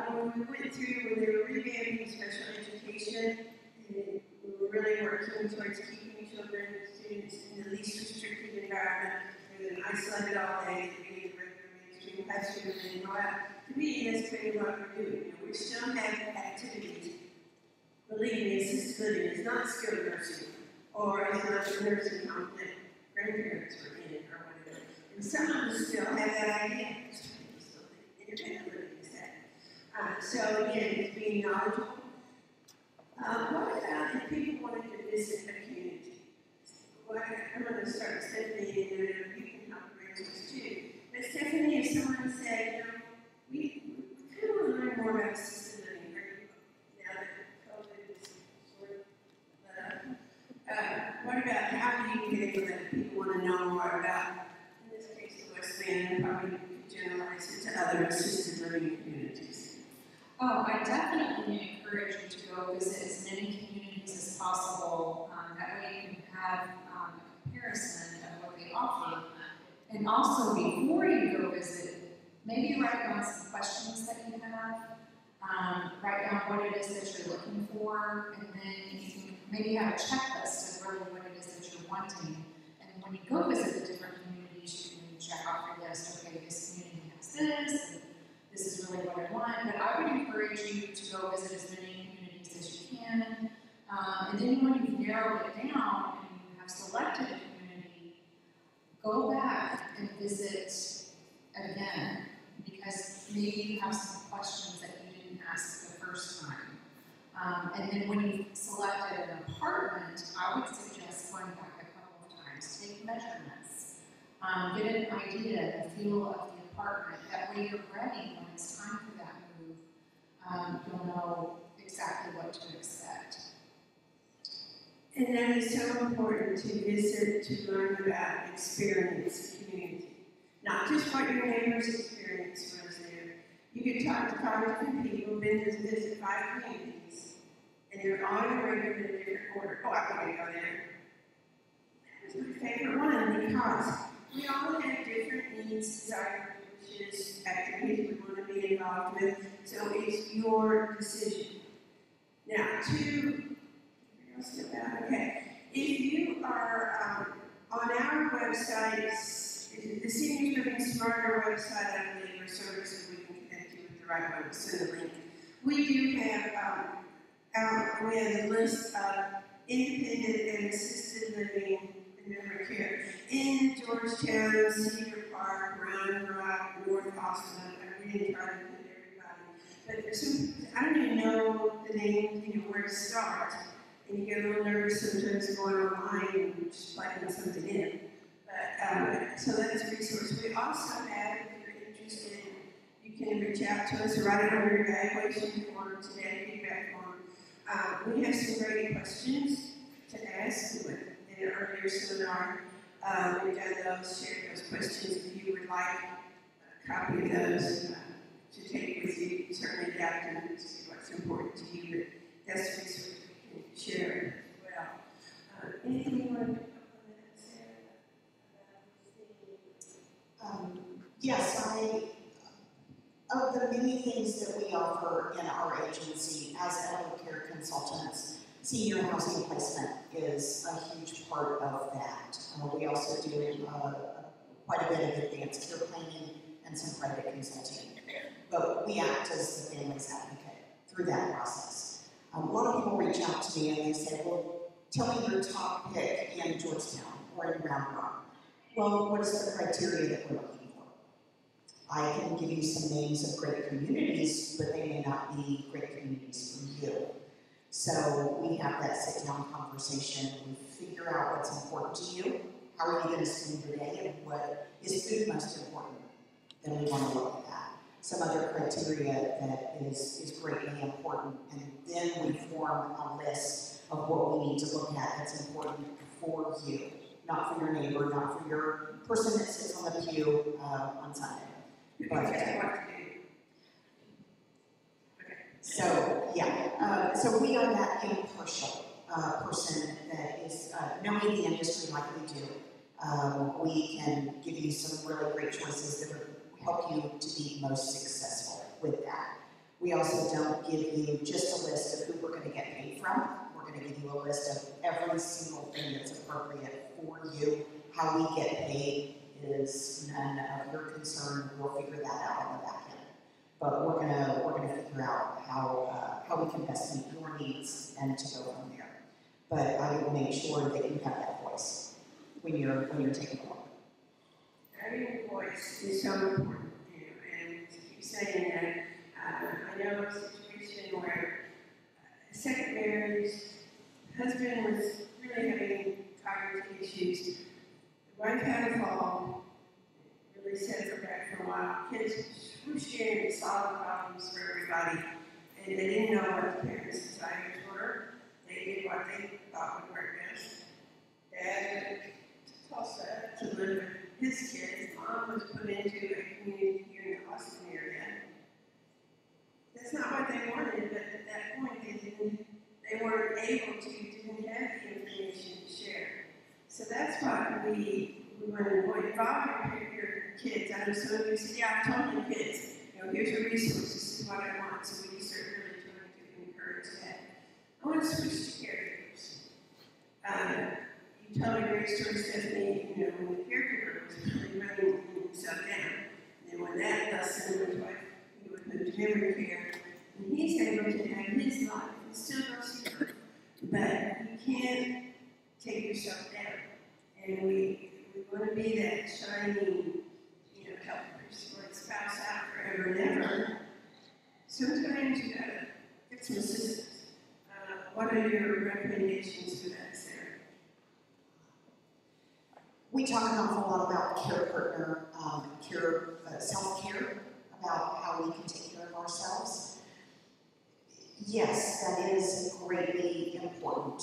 A: when we went through, when they were revamping special education, and we were really working towards keeping children and students in the least restrictive environment, rather than isolated all day, being in the regular mainstream classroom, and go out. To me, that's kind of what we're doing. We still have activities. Believe me, assisted living is not skilled nursing, or it's not a nursing home that grandparents were in, or whatever. And some of us still have that idea. Independent living is that. So again, it's being knowledgeable. What about if people wanted to visit a community? Well, I'm going to start with Stephanie, and then you can help arrange this too. But Stephanie, if someone said, you know, we kind of want to learn more about assisted living now that COVID is sort of what about how do you get able that people want to know more about, in this case, the Wesleyan, and probably generalize it to other assisted living communities?
D: Oh, I definitely encourage you to go visit as many communities as possible. That way you can have a comparison of what they offer. And also, before you go visit, maybe write down some questions that you have. Write down what it is that you're looking for, and then you can maybe have a checklist of really what it is that you're wanting. And when you go visit the different communities, you can check off your list. Okay, this community has this, and this is really what I want. But I would encourage you to go visit as many communities as you can. And then when you've narrowed it down and you have selected a community, go back and visit again, because maybe you have some questions that you didn't ask the first time. And then when you've selected an apartment, I would suggest going back a couple of times. Take measurements. Get an idea, the feel of the apartment. That way you're ready when it's time for that move. You'll know exactly what to expect.
A: And that is so important to visit, to learn about experience community. Not just what your neighbor's experience was there. You could talk to 5 different people, been to visit 5 communities, and they're all rated in a different order. Oh, I want to go there. That was my favorite one because we all have different needs, desires, wishes, activities we want to be involved with, so it's your decision. Now, okay. If you are on our website, the Seniors Living Smarter website, I believe, or services we can connect you with the right one, send a link. We do have we have a list of independent and assisted living and memory care in Georgetown, Cedar Park, Round Rock, North Austin. I really try to put everybody. But I don't even know the name, where to start. And you get a little nervous sometimes going online and just plugging something in. But, so that's a resource. We also have, if you're interested, you can reach out to us, write it on your evaluation form today, feedback form. We have some great questions to ask in an earlier seminar. We've done those, shared those questions. If you would like a copy of those to take with you, certainly adapt them to see what's important to you. But that's a resource we can share as Anything you want to compliment Sarah about the
C: Yes, of the many things that we offer in our agency as elder care consultants, senior housing placement is a huge part of that. We also do quite a bit of advanced care planning and some private consulting. But we act as the family's advocate through that process. A lot of people reach out to me and they say, well, tell me your top pick in Georgetown or in Round Rock. Well, what is the criteria that we're looking for? I can give you some names of great communities, but they may not be great communities for you. So we have that sit-down conversation. We figure out what's important to you. How are you going to spend your day, and what is food most important? Then we want to look at that. Some other criteria that is greatly important, and then we form a list of what we need to look at that's important for you, not for your neighbor, not for your person that sits on the pew on Sunday. So, yeah, so we are that impartial person that is knowing the industry like we do. We can give you some really great choices that would help you to be most successful with that. We also don't give you just a list of who we're going to get paid from. We're going to give you a list of every single thing that's appropriate for you. How we get paid is none of your concern. We'll figure that out on the back end. But we're gonna figure out how we can best meet your needs and to go from there. But I will make sure that you have that voice when you're taking a look.
A: Having a voice is so important, and to keep saying that, I know a situation where a second marriage, the husband was really having cognitive issues. The wife had a fall, really set her back for a while. Kids were sharing solving problems for everybody, and they didn't know what the parents' desires were. They did what they thought would work best. Dad tossed up to live with his kids. Mom was put into a community here in the Austin area. That's not what they wanted, but at that point they weren't able to, didn't have the information to share. So that's why we want to involve your kids. I know some of you said, yeah, I told my kids, here's your resources, this is what I want. So we start really trying to encourage that. I want to switch to caregivers. You told a great story, Stephanie, when the caregiver was really running himself down. And then when that lesson was like, he would move to memory care, and he's able to have his life and still go see her. But you can't take yourself down. And we want to be that shining, help your spouse out forever and ever. Sometimes you gotta get some assistance. What are your recommendations for that, Sarah?
C: We talk an awful lot about care partner, self-care, about how we can take care of ourselves. Yes, that is greatly important.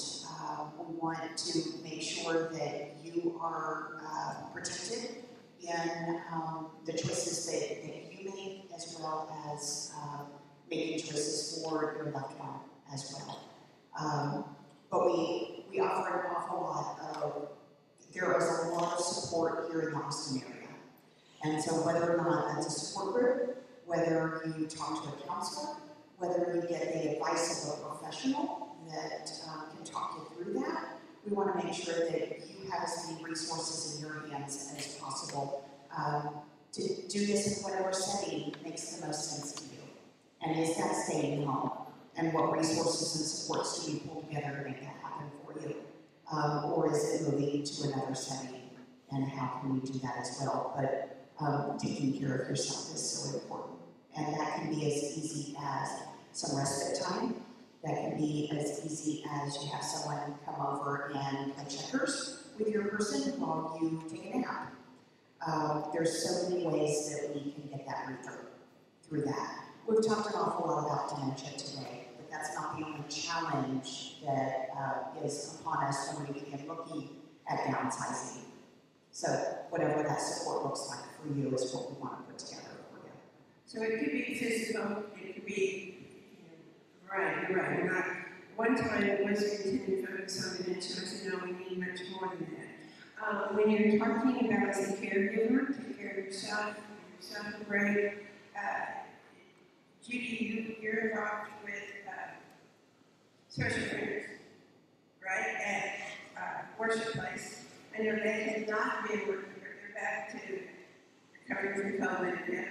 C: We want to make sure that you are protected in the choices that you make, as well as making choices for your loved one as well. But we offer an awful lot of, there is a lot of support here in the Austin area. And so whether or not that's a support group, whether you talk to a counselor, whether you get the advice of a professional that can talk you through that, we want to make sure that you have as many resources in your hands as possible to do this in whatever setting makes the most sense to you. And is that staying home? And what resources and supports do you pull together to make that happen for you? Or is it moving to another setting? And how can we do that as well? But taking care of yourself is so important. And that can be as easy as some respite time. That can be as easy as you have someone come over and play checkers with your person while you take a nap. There's so many ways that we can get that through that. We've talked an awful lot about dementia today, but that's not the only challenge that is upon us when we begin looking at downsizing. So whatever that support looks like for you is what we want to put together for you.
A: So it could be physical, it could be, right, you're not one time it was intended to focus on dementia. I said, no, we need much more than that. When you're talking about as a caregiver, take care of yourself a break. Judy, you're involved with social workers, right, at worship place. I know they had not been working, but they're back to recovering from COVID. And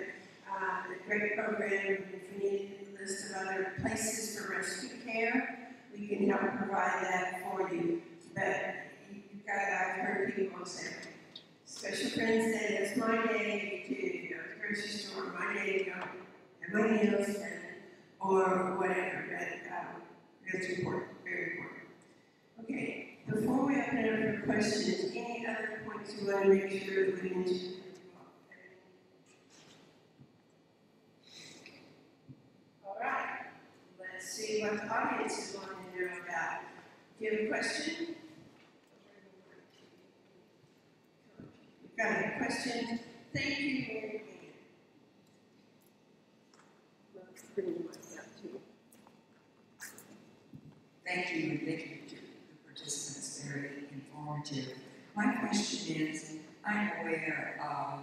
A: a great program. If you need a list of other places for rescue care, we can help provide that for you. But you've got to, I've heard people say, special friends say, it's my day to go to the grocery store, my day to go and my meals, or whatever. But that's important, very important. Okay, before we open it up for questions, any other points you want to make sure that we mention? All right, let's see what the audience is wanting to know about. Do you have a question? You've got a question? Thank you, Mary Ann. Let's bring the mic up too.
E: Thank you to the participants, very informative. My question is, I'm aware of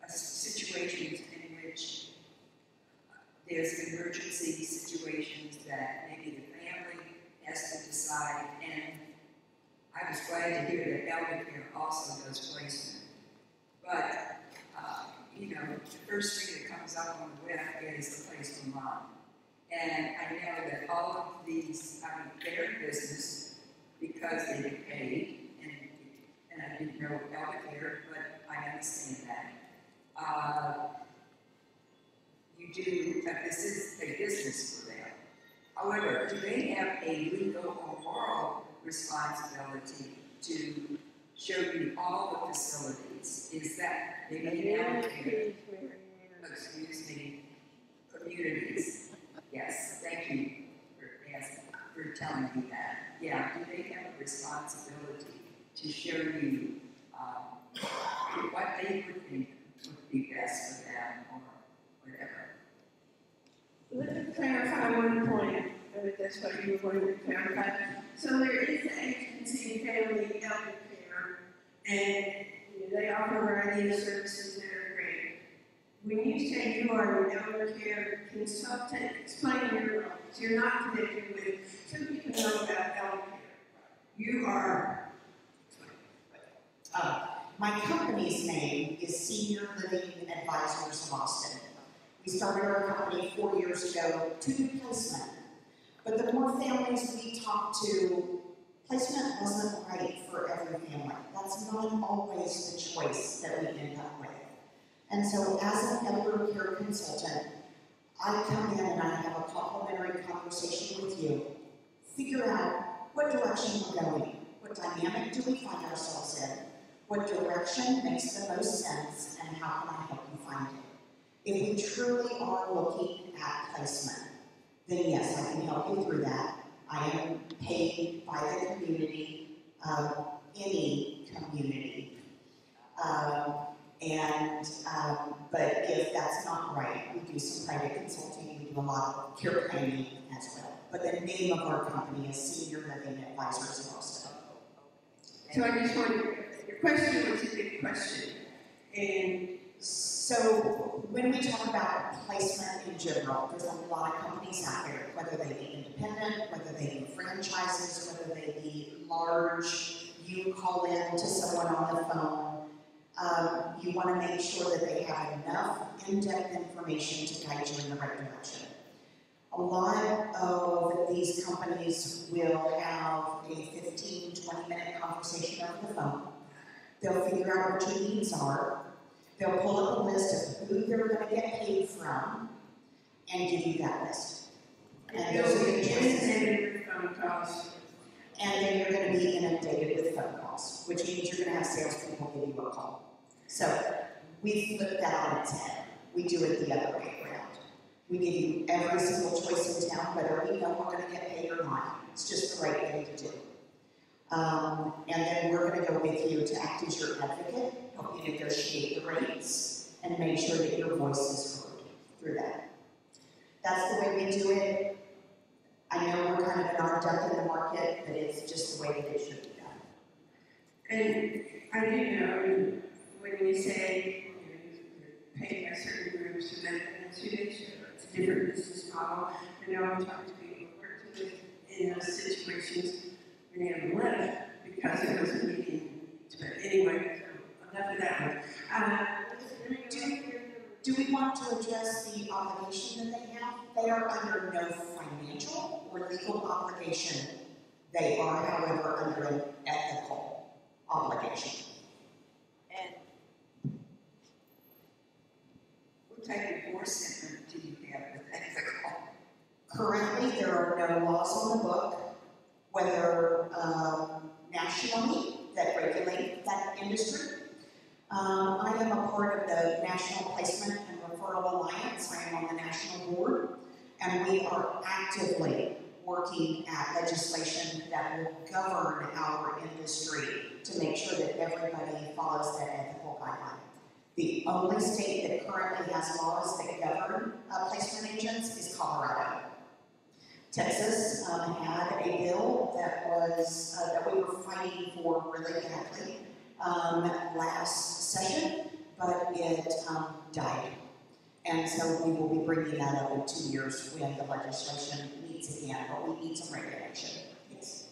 E: situations in which there's emergency situations that maybe the family has to decide, and I was glad to hear that elder care also does placement. But, the first thing that comes up on the web is the place for mom. And I know that all of these, they're in business because they get paid, and I didn't know elder care, but I understand that. This is a business for them. However, do they have a legal or moral responsibility to show you all the facilities? Is that they may now care? Excuse me, communities. Yes, thank you for telling me that. Yeah, do they have a responsibility to show you what they would think would be best for them or whatever?
A: Let me clarify one point, if that's what you were going to clarify. So there is the agency family elder care, and they offer a variety of services that are great. When you say you are an elder care consultant, explain your role. So you're not connected with, some people know about elder care. You are.
C: My company's name is Senior Living Advisors of Austin. We started our company 4 years ago to do placement. But the more families we talked to, placement wasn't right for every family. That's not always the choice that we end up with. And so as an elder care consultant, I come in and I have a complimentary conversation with you, figure out what direction we're going, what dynamic do we find ourselves in, what direction makes the most sense, and how can I help you find it. If we truly are looking at placement, then yes, I can help you through that. I am paid by the community, any community. But if that's not right, we do some private consulting, we do a lot of care planning as well. But the name of our company is Senior Living Advisors of Austin.
A: So I just want your question was a good question. And
C: so when we talk about placement in general, there's a lot of companies out there, whether they be independent, whether they be franchises, whether they be large, you call in to someone on the phone. You want to make sure that they have enough in-depth information to guide you in the right direction. A lot of these companies will have a 15, 20-minute conversation over the phone. They'll figure out what your needs are. They'll pull up a list of who they're going to get paid from and give you that list. And those are your choices. And then you're going to be inundated with phone calls, which means you're going to have salespeople give you a call. So we flip that on its head. We do it the other way around. We give you every single choice in town, whether we know we're going to get paid or not. It's just the right thing to do. And then we're going to go with you to act as your advocate, help you negotiate the rates, and make sure that your voice is heard through that. That's the way we do it. I know we're kind of an odd duck in the market, but it's just the way that it should be done.
A: And I do know when we say, you're paying a certain group so that it's a different business model. I know I'm talking to people who worked with in those situations when they have left because it wasn't meeting. But anyway, so enough of that one.
C: Do we want to address the obligation that they have? They are under no financial or legal obligation. They are, however, under an ethical obligation.
E: And what type of enforcement do you have with ethical?
C: Currently, there are no laws on the book, whether nationally, that regulate that industry. I am a part of the National Placement and Referral Alliance. I am on the national board, and we are actively working at legislation that will govern our industry to make sure that everybody follows that ethical guideline. The only state that currently has laws that govern placement agents is Colorado. Texas had a bill that was that we were fighting for really badly last session, but it died. And so we will be bringing that up in 2 years when the legislation meets again, but we need some regulation. Yes.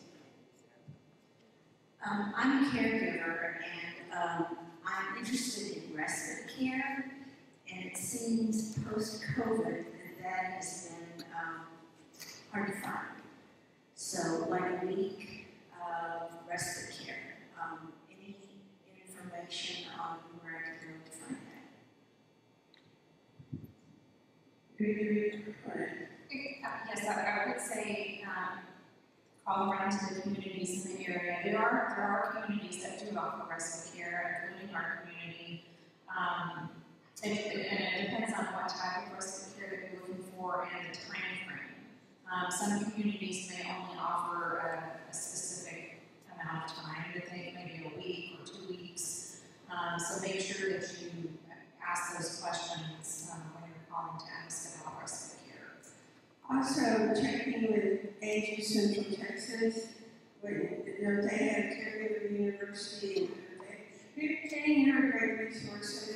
F: I'm a caregiver, and I'm interested in respite care, and it seems post-COVID that has been hard to find. So, like a week of respite care. Any information on where I can go to find that?
D: Yes, I would say call around to the communities in the area. There are communities that do offer respite care, including our community. And it depends on what type of respite care that you're looking for and the time frame. Some communities may only offer a specific amount of time, that they maybe a week or 2 weeks. So make sure that you ask those questions when you're calling to ask about respite care.
A: Also, checking with Age of Central Texas, when they have Caregiver University, they're getting her a great resource. So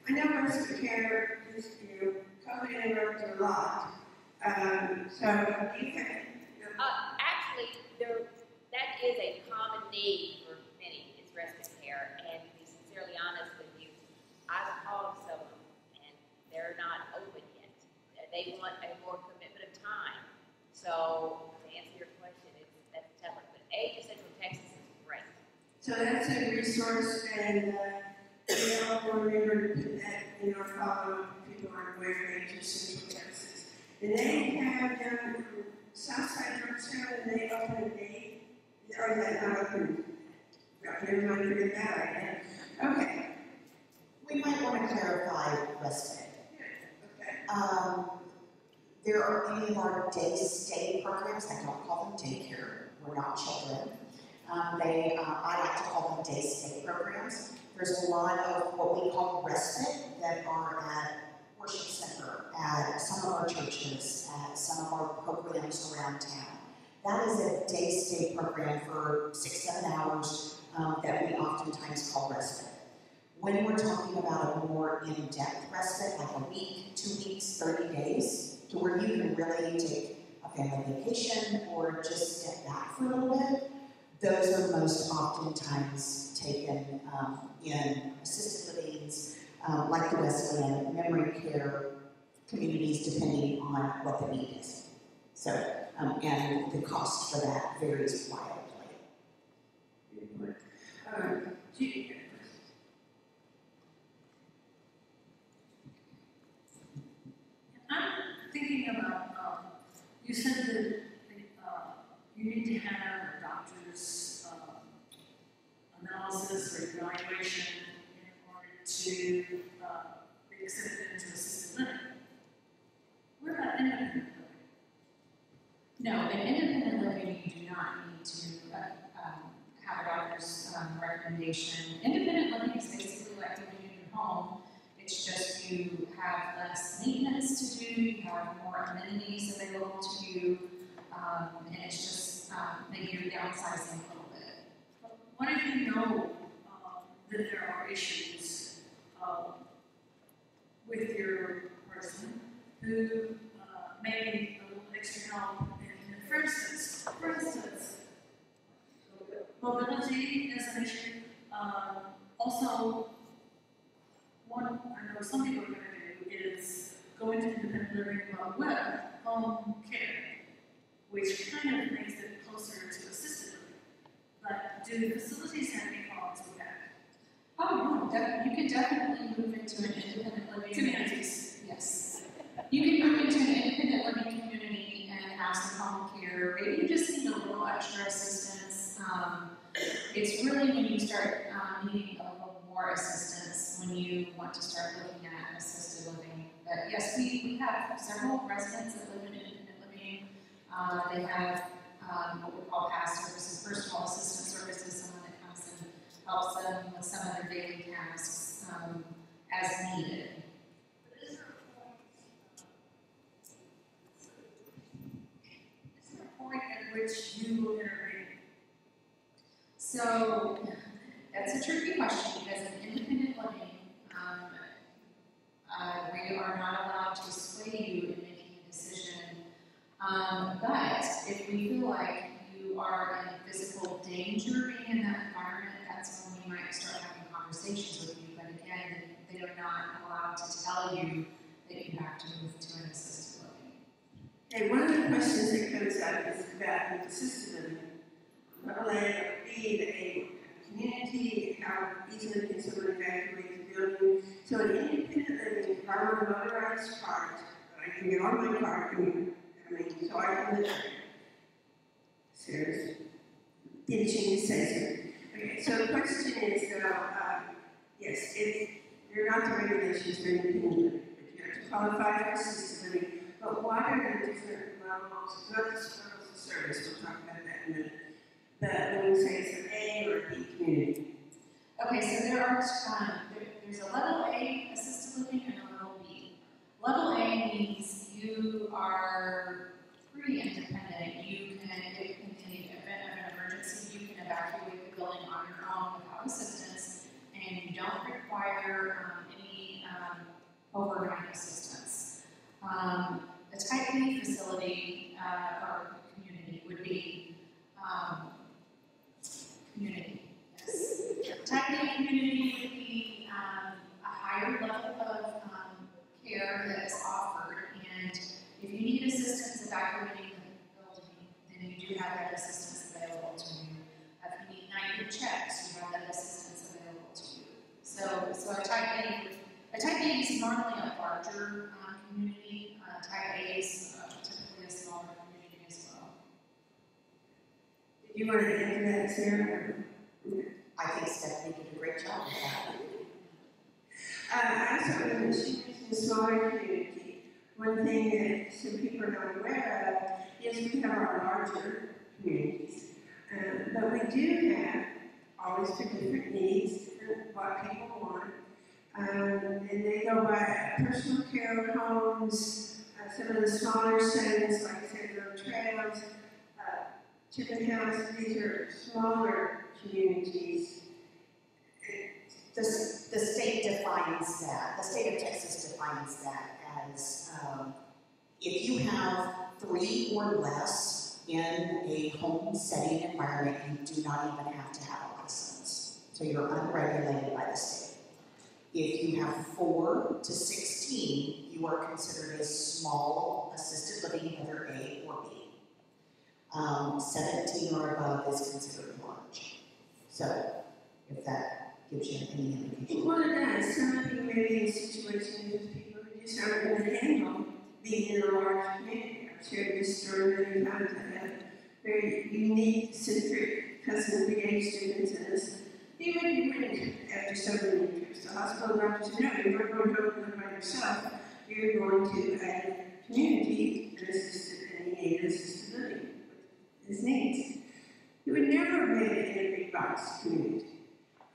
A: I know respite care is, COVID interrupted a lot. So you can.
G: Actually, that is a common need for many, is respite care. And to be sincerely honest with you, I've called some of them, and they're not open yet. They want a more commitment of time. So to answer your question, that's tougher. But Age of Central Texas is great.
A: So that's a resource, and we all remember to put that in our follow-up. People aren't aware of Age of Central Texas. And they have done Southside Georgetown, and they open a day, or is that not open? Never mind, forget that right now. Okay.
C: We might want to clarify respite.
A: Okay.
C: There are many of our day-stay programs. I don't call them daycare. We're not children. I like to call them day-stay programs. There's a lot of what we call respite that are at worship center, at some of our churches, at some of our programs around town. That is a day-stay program for 6-7 hours that we oftentimes call respite. When we're talking about a more in-depth respite, like a week, 2 weeks, 30 days, to where you can really take a family vacation or just step back for a little bit, those are most oftentimes taken in assisted livings, like the Wesleyan, memory care communities, depending on what the need is. So, and the cost for that varies wildly.
F: I'm thinking about, you said that you need to have a doctor's analysis or evaluation in order to be accepted into assisted living. What about independent living?
D: No, in independent living, you do not need to have a doctor's recommendation. Independent living is basically like living in your home. It It's just you have less maintenance to do, you have more amenities available to you, and it's just maybe you're downsizing a little bit.
F: What if you know that there are issues with your person who may need a little extra help? And for instance, mobility is an issue. Also, one I know some people are going to do is go into independent living but with home care, which kind of makes it closer to assisted living. But do the facilities have any problems with that?
D: Oh, no, you can definitely move into an independent living.
F: Communities.
D: Yes. You can move into an independent living community and have some home care. Maybe you just need a little extra assistance. It's really when you start needing a little more assistance when you want to start looking at assisted living. But yes, we have several residents that live in independent living. They have what we call PASS services, personal assistant services, someone that comes and helps them with some of their daily tasks as needed.
F: Is there a point at which you will intervene?
D: So that's a tricky question because in independent living, we are not allowed to sway you in making a decision. But if we feel like you are in physical danger being in that environment, that's when we might start having conversations with you. But again, they are not allowed to tell you that you have to move to an assisted living.
A: Okay, one of the questions that comes up is about assisted living. Level A, being a community, how easily can someone evacuate the building. So an independent living, if I want a motorized cart, I can get on my car, so I can live there. Sarah's itching to say so. Okay, so the question is, yes, if you're not the regulations for independent living, if you have to qualify for assisted living, but what are the different levels, not the levels of service, we'll talk about that in a minute. But when we say it's an A or a B community.
D: Okay, so there's a level A assisted living and a level B. Level A means you are pretty independent. You can, in the event of an emergency, you can evacuate the building on your own without assistance, and you don't require any overnight assistance. A type B facility or community would be community, yes. Type A community would be a higher level of care that is offered, and if you need assistance evacuating the building, then you do have that assistance available to you. If you need night checks, you have that assistance available to you. So a type A is normally a larger community. Type A is typically a smaller community as well.
A: Did you want to answer that, Sarah?
C: I think Stephanie did a great job with that.
A: I also when she was in a smaller community, one thing that some people are not aware of is we have our larger communities. But we do have always for different needs, different what people want. And they go by personal care homes, some of the smaller centers, like I said, Little Trails, chicken houses, these are smaller communities.
C: The state defines that, the state of Texas defines that as if you have 3 or less in a home setting environment, you do not even have to have a license. So you're unregulated by the state. If you have 4 to 16, you are considered a small assisted living, whether A or B. 17 or above is considered large. So, if that gives you any indication.
A: Well, it does. Some of you may be in situations with people who just aren't going to handle being in a large community. I've shared this story many times. I have very unique, centric cousin PA students in this. Even you wouldn't, after so many trips to the hospital, doctors say, no, you're not going to open it by yourself. You're going to add community and assisted and need assisted living with his needs. You would never have made it in a big box community.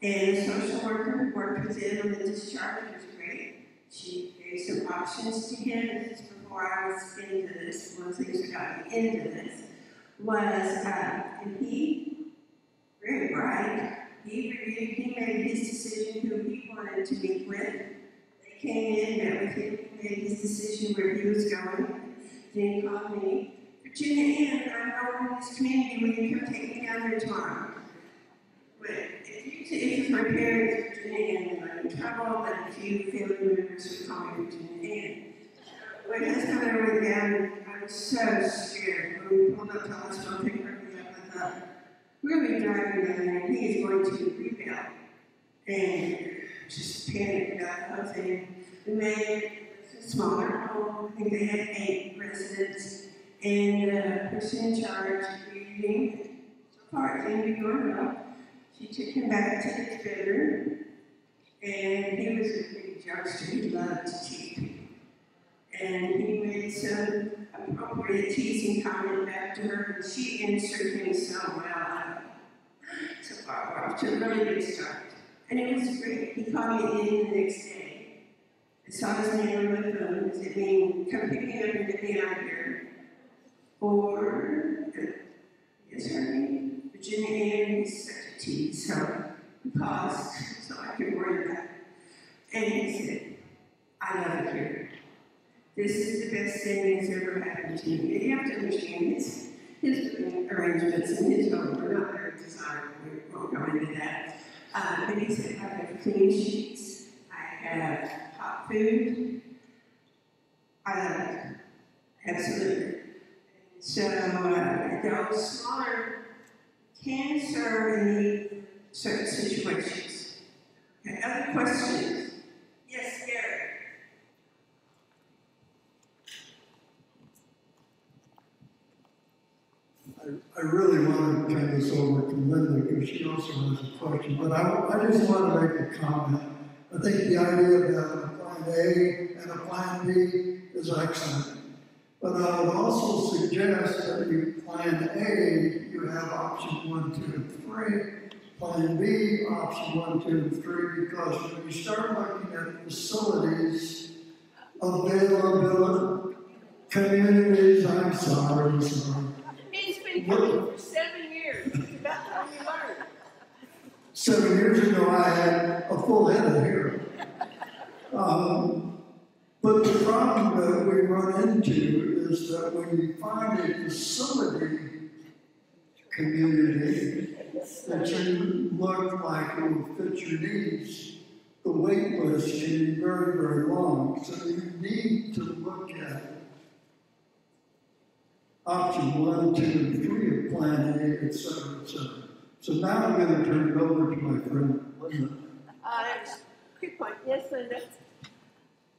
A: And the social worker who worked with him on the discharge was great. She gave some options to him. This is before I was into this. One of the things that got me into this was, and he, very bright, he made his decision who he wanted to meet with. They came in, met with him, he made his decision where he was going. Then he called me, Virginia Ann, I'm going to this community, will you come take me down there tomorrow? But if my parents, Virginia Ann, were in trouble, but a few family members would call me Virginia Ann. When his mother went down, I was so scared. When we pulled up to the hospital, picked her up, I thought, we're going to be driving down there, and he is going to rebel. And just panicked about the whole thing. We made a smaller home. I think they had 8 residents. And the person in charge reading so far it didn't go well. She took him back to his bedroom, and he was a big jokester. He loved to tease people. And he made some appropriate teasing comment back to her, and she answered him so well. So far off to a really good start. And it was great. He called me in the next day. I saw his name on my phone. Does it mean, come pick me up and get me out of here? Or, yes, her name, Virginia Ann, he's such a tease, so he paused so I could worry about it. And he said, I love it here. This is the best thing that's ever happened to me. And you have to understand his arrangements in his home are not very desirable. We won't go into that. But he said, I have clean sheets. I have hot food. I love it. Absolutely. So those smaller can serve in certain situations. Okay, other questions? Yes, Gary.
H: I really want to turn this over to Linda because she also has a question, but I just want to make a comment. I think the idea that a plan A and a plan B is excellent. But I would also suggest that you plan A, you have option 1, 2, and 3. Plan B, option 1, 2, and 3, because when you start looking at facilities, availability, communities, I'm sorry.
A: He's been coming for 7 years. It's about time you learn.
H: 7 years ago, I had a full head of hair. But the problem that we run into is that when you find a facility community that you look like it will fit your needs, the wait list can be very, very long. So you need to look at option 1, 2, and 3 of plan A, et cetera, et cetera. So now I'm going to turn it over to my friend Linda.
A: Good point. Yes, Linda.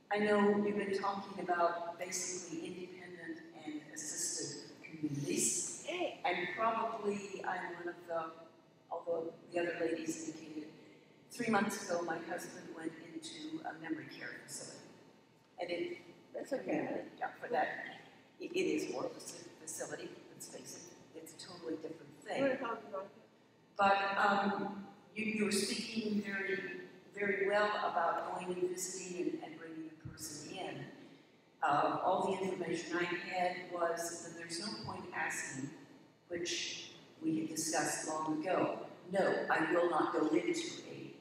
I: I know you've been talking about basically independent and assisted communities, and probably I'm one of the, although the other ladies indicated, 3 months ago my husband went into a memory care facility. And that's okay. Yeah, for that, it is more of a facility, let's face it, it's a totally different thing. But you were speaking very, very well about going and visiting and bringing the person in. All the information I had was that there's no point asking, which we had discussed long ago. No, I will not go into aid.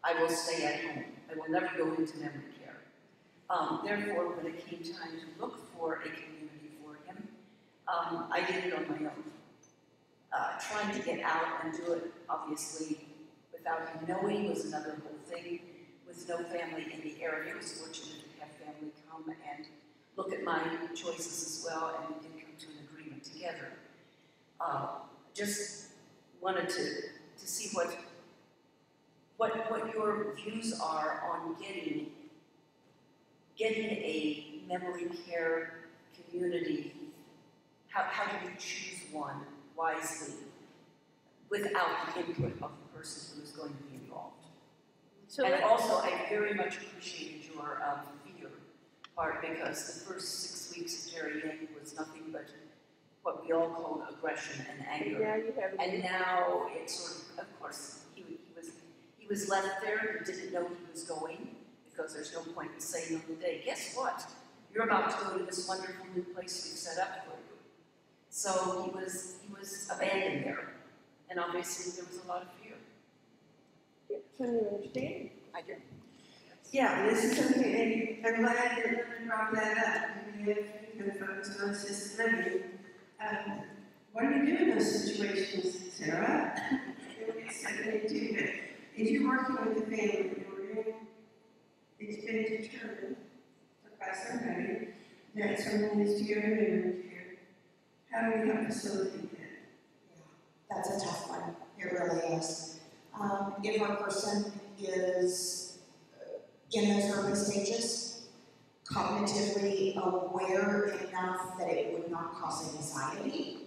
I: I will stay at home. I will never go into memory care. Therefore, when it came time to look for a community for him, I did it on my own. Trying to get out and do it, obviously, without him knowing was another whole thing. With no family in the area, I was fortunate to have family come and look at my choices as well, and we did come to an agreement together. Just wanted to see what your views are on getting a memory care community. How do you choose one wisely without the input of the person who is going to be involved? So and also, I very much appreciated your fear part, because the first 6 weeks of Jerry Yang was nothing but what we all called aggression and anger. And now it's sort of course, he was left there and didn't know he was going. If because there's no point in saying on the day, guess what? You're about to go to this wonderful new place we've set up for you. So he was abandoned there, and obviously there was a lot of fear.
A: So you understand?
I: I do.
A: Yeah, this is something, and I'm glad that you brought that up. We have been focused on assisted living. What do you do in those situations, Sarah? You'll get stepped into, but if you're working with a family, it's been determined by somebody that someone is to go to memory care. How do we help facilitate that?
C: Yeah, that's a tough one. It really is. If a person is in those early stages, cognitively aware enough that it would not cause anxiety,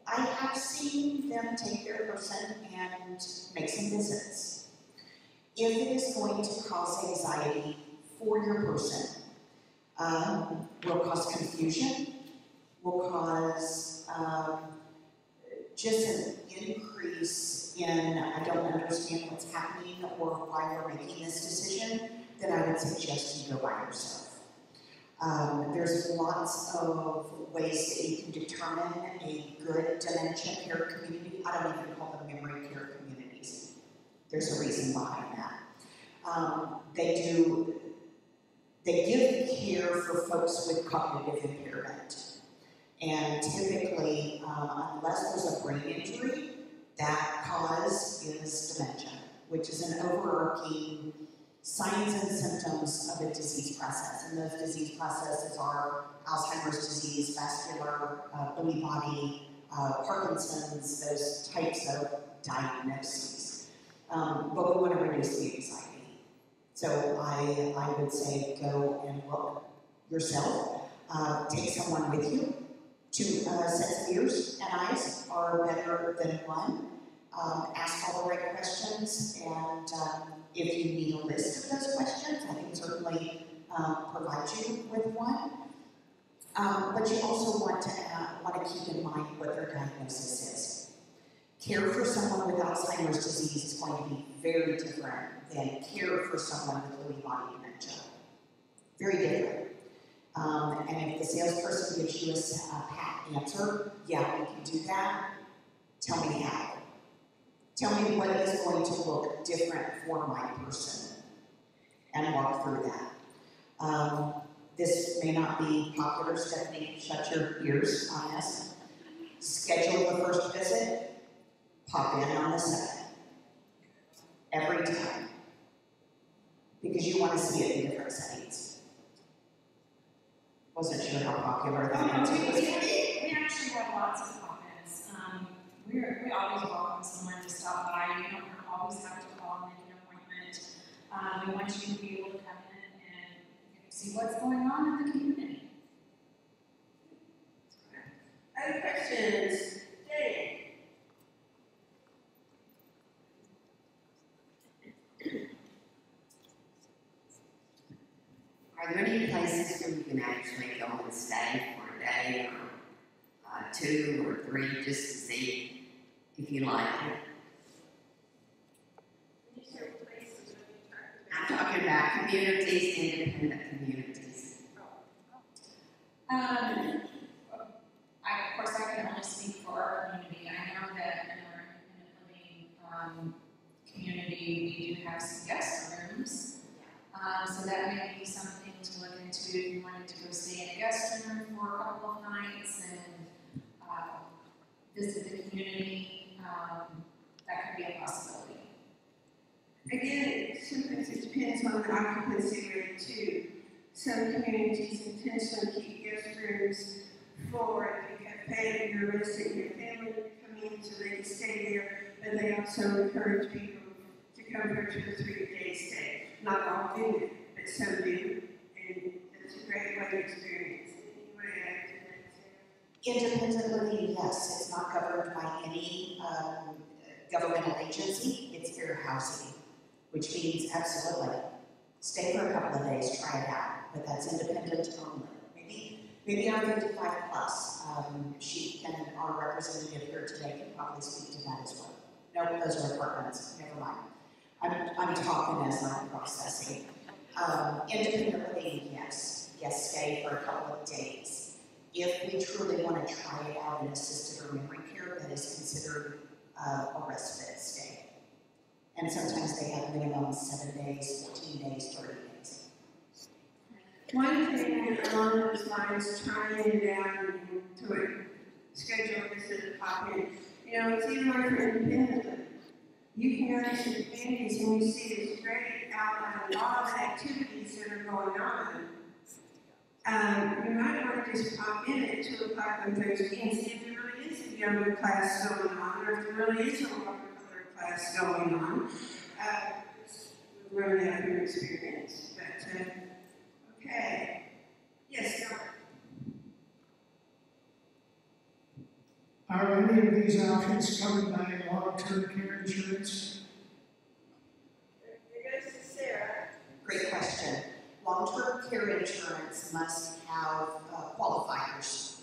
C: I have seen them take their person and make some visits. If it is going to cause anxiety for your person, will cause confusion, will cause just an increase in I don't understand what's happening or why we're making this decision, then I would suggest you go by yourself. There's lots of ways that you can determine a good dementia care community. I don't even call them memory care communities. There's a reason behind that. They give care for folks with cognitive impairment. And typically, unless there's a brain injury, that cause is dementia, which is an overarching signs and symptoms of a disease process. And those disease processes are Alzheimer's disease, vascular, Lewy body, Parkinson's, those types of diagnoses. But we want to reduce the anxiety. So I would say go and look yourself. Take someone with you. Two sets of ears and eyes are better than one. Ask all the right questions, and if you need a list of those questions, I can certainly provide you with one. But you also want to keep in mind what their diagnosis is. Care for someone with Alzheimer's disease is going to be very different than care for someone with Lewy body dementia. Very different. And if the salesperson gives you a pat answer, yeah, we can do that. Tell me how. Tell me what is going to look different for my person, and walk through that. This may not be popular, Stephanie, shut your ears on this. Schedule the first visit, pop in on the second. Every time. Because you want to see it in different settings. Wasn't sure how popular that is.
D: We actually have lots of pop-ins. We always welcome someone to stop by. You don't always have to call and make an appointment. We want you to be able to come in and see what's going on in the community.
A: Other questions? Dave?
J: Are there any places where you can actually go and stay for a day or 2 or 3 just to see if you like it? I'm talking about communities, independent communities.
D: Of course, I can only speak for our community. I know that in our independent living community, we do have some guest rooms. So that may be something to look into if you wanted to go stay in a guest room for a couple of nights and visit the community. That could be a possibility.
A: Again, sometimes it depends on the occupancy rate too. Some communities intentionally keep guest rooms for if you have family, you're visiting your family to come in so they can stay there, but they also encourage people to come for 2 or 3 days stay. Not all do it, but some do, and it's a great way to experience it. You want to add to that, Sarah?
C: Independent living, yes, it's not governed by any governmental agency. It's fair housing, which means absolutely stay for a couple of days, try it out, but that's independent only. Maybe our 55 plus. She and our representative here today can probably speak to that as well. No, those are apartments. Never mind. I'm talking as I'm processing. Independent living, yes, stay for a couple of days. If we truly want to try it out in assisted or memory care, that is considered a respite stay. And sometimes they have minimum 7 days, 14 days, 30 days.
A: One thing along those lines, trying it down to a schedule visit to pop in. You know, it's even hard for independent. You can go to the communities and you see this great outline of all the activities that are going on. You might want to just pop in at 2 o'clock on Thursday and see if there really is a yoga class going on, or if there really is a watercolor class going on. We're running out of your experience, but okay. Yes, Scott.
K: Are any of these options covered by long-term care insurance?
A: It goes to Sarah.
C: Great question. Long-term care insurance must have qualifiers,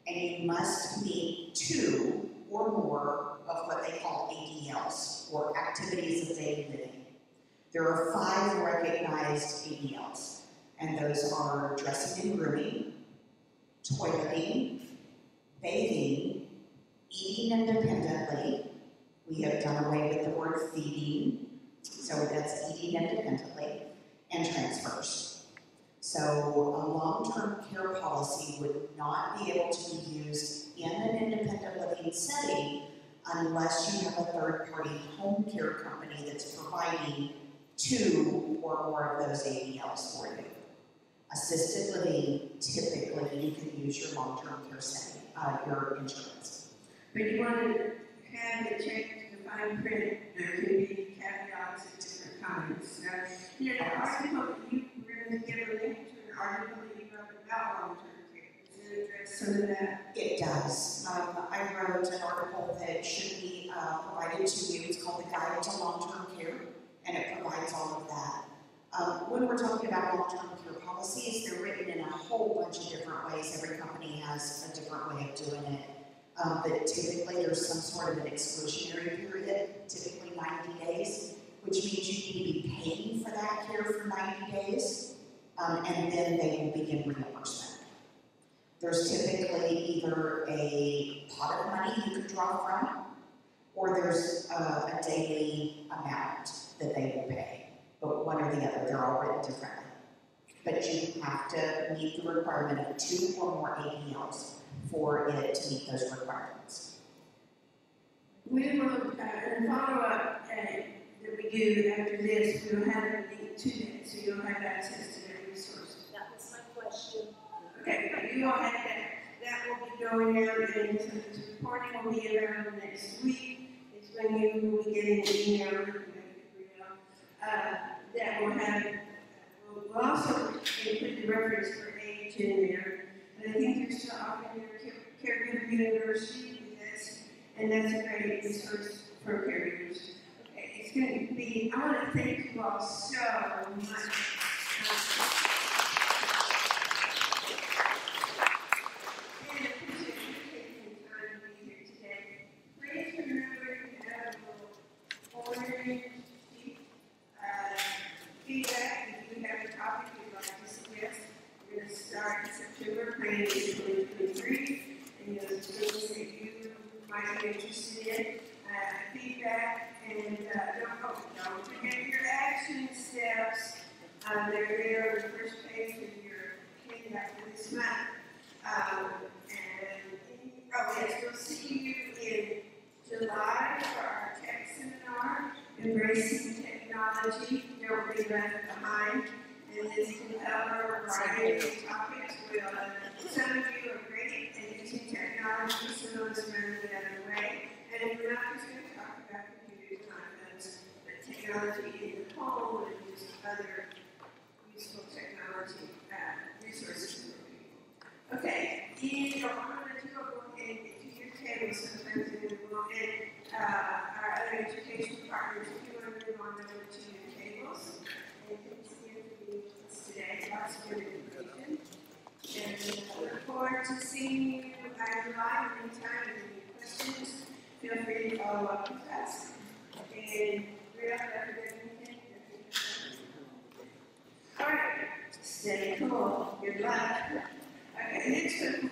C: and you must meet 2 or more of what they call ADLs, or activities of daily living. There are 5 recognized ADLs, and those are dressing and grooming, toileting, bathing, eating independently. We have done away with the word feeding, so that's eating independently, and transfers. So a long-term care policy would not be able to be used in an independent living setting unless you have a third-party home care company that's providing 2 or more of those ADLs for you. Assisted living, typically you can use your long-term care setting, your insurance.
A: But you want to have it checked the fine print. There can be caveats of different kinds. So, you know, the article you were going to give a link to an article that you wrote about long-term care. Does it address some of that?
C: It does. I wrote an article that should be provided to you. It's called The Guide to Long-Term Care, and it provides all of that. When we're talking about long-term care policies, they're written in a whole bunch of different ways. Every company has a different way of doing it. But typically there's some sort of an exclusionary period, typically 90 days, which means you can be paying for that care for 90 days, and then they will begin reimbursement. There's typically either a pot of money you can draw from, or there's a daily amount that they will pay. But one or the other, they're all written differently. But you have to meet the requirement of 2 or more ADLs for it to meet those requirements.
A: We will, in follow-up that we do after this, we will have a link to that, so you'll have access to that resource.
G: That was my question.
A: Okay, but you all have that. That will be going out, and so this reporting will be around next week. It's when you will be getting an email that will have, we'll also include the reference for age in there. And I think they're still offering their caregiver university with this, and that's a great resource for caregivers. Okay, it's going to be, I want to thank you all so much. And I appreciate you taking the time to be here today. Please remember to have a little ordering feedback. If you have a topic you'd like to suggest, we're going to start in September, planning 2023, and those things that you might be interested in. Feedback, and don't forget your action steps. They're there on the first page of your handout for this month. Yes, we'll see you in July for our tech seminar, Embracing Technology. Don't be left behind. And this can cover a variety of topics. Some of you are great at using technology, some of us run the other way. And if we're not just going to talk about computers and iPhones, but technology in the home and just other useful technology resources for people. Okay, and I'm going to go ahead and get to your table sometimes, and we will end our other education partners if you want to move on over to your tables. And thanks again for being with us today. Lots of good information. And I look forward to seeing you live anytime. If you have any questions, feel free to follow up with us. And we're not going to do anything. Good luck. Okay, next up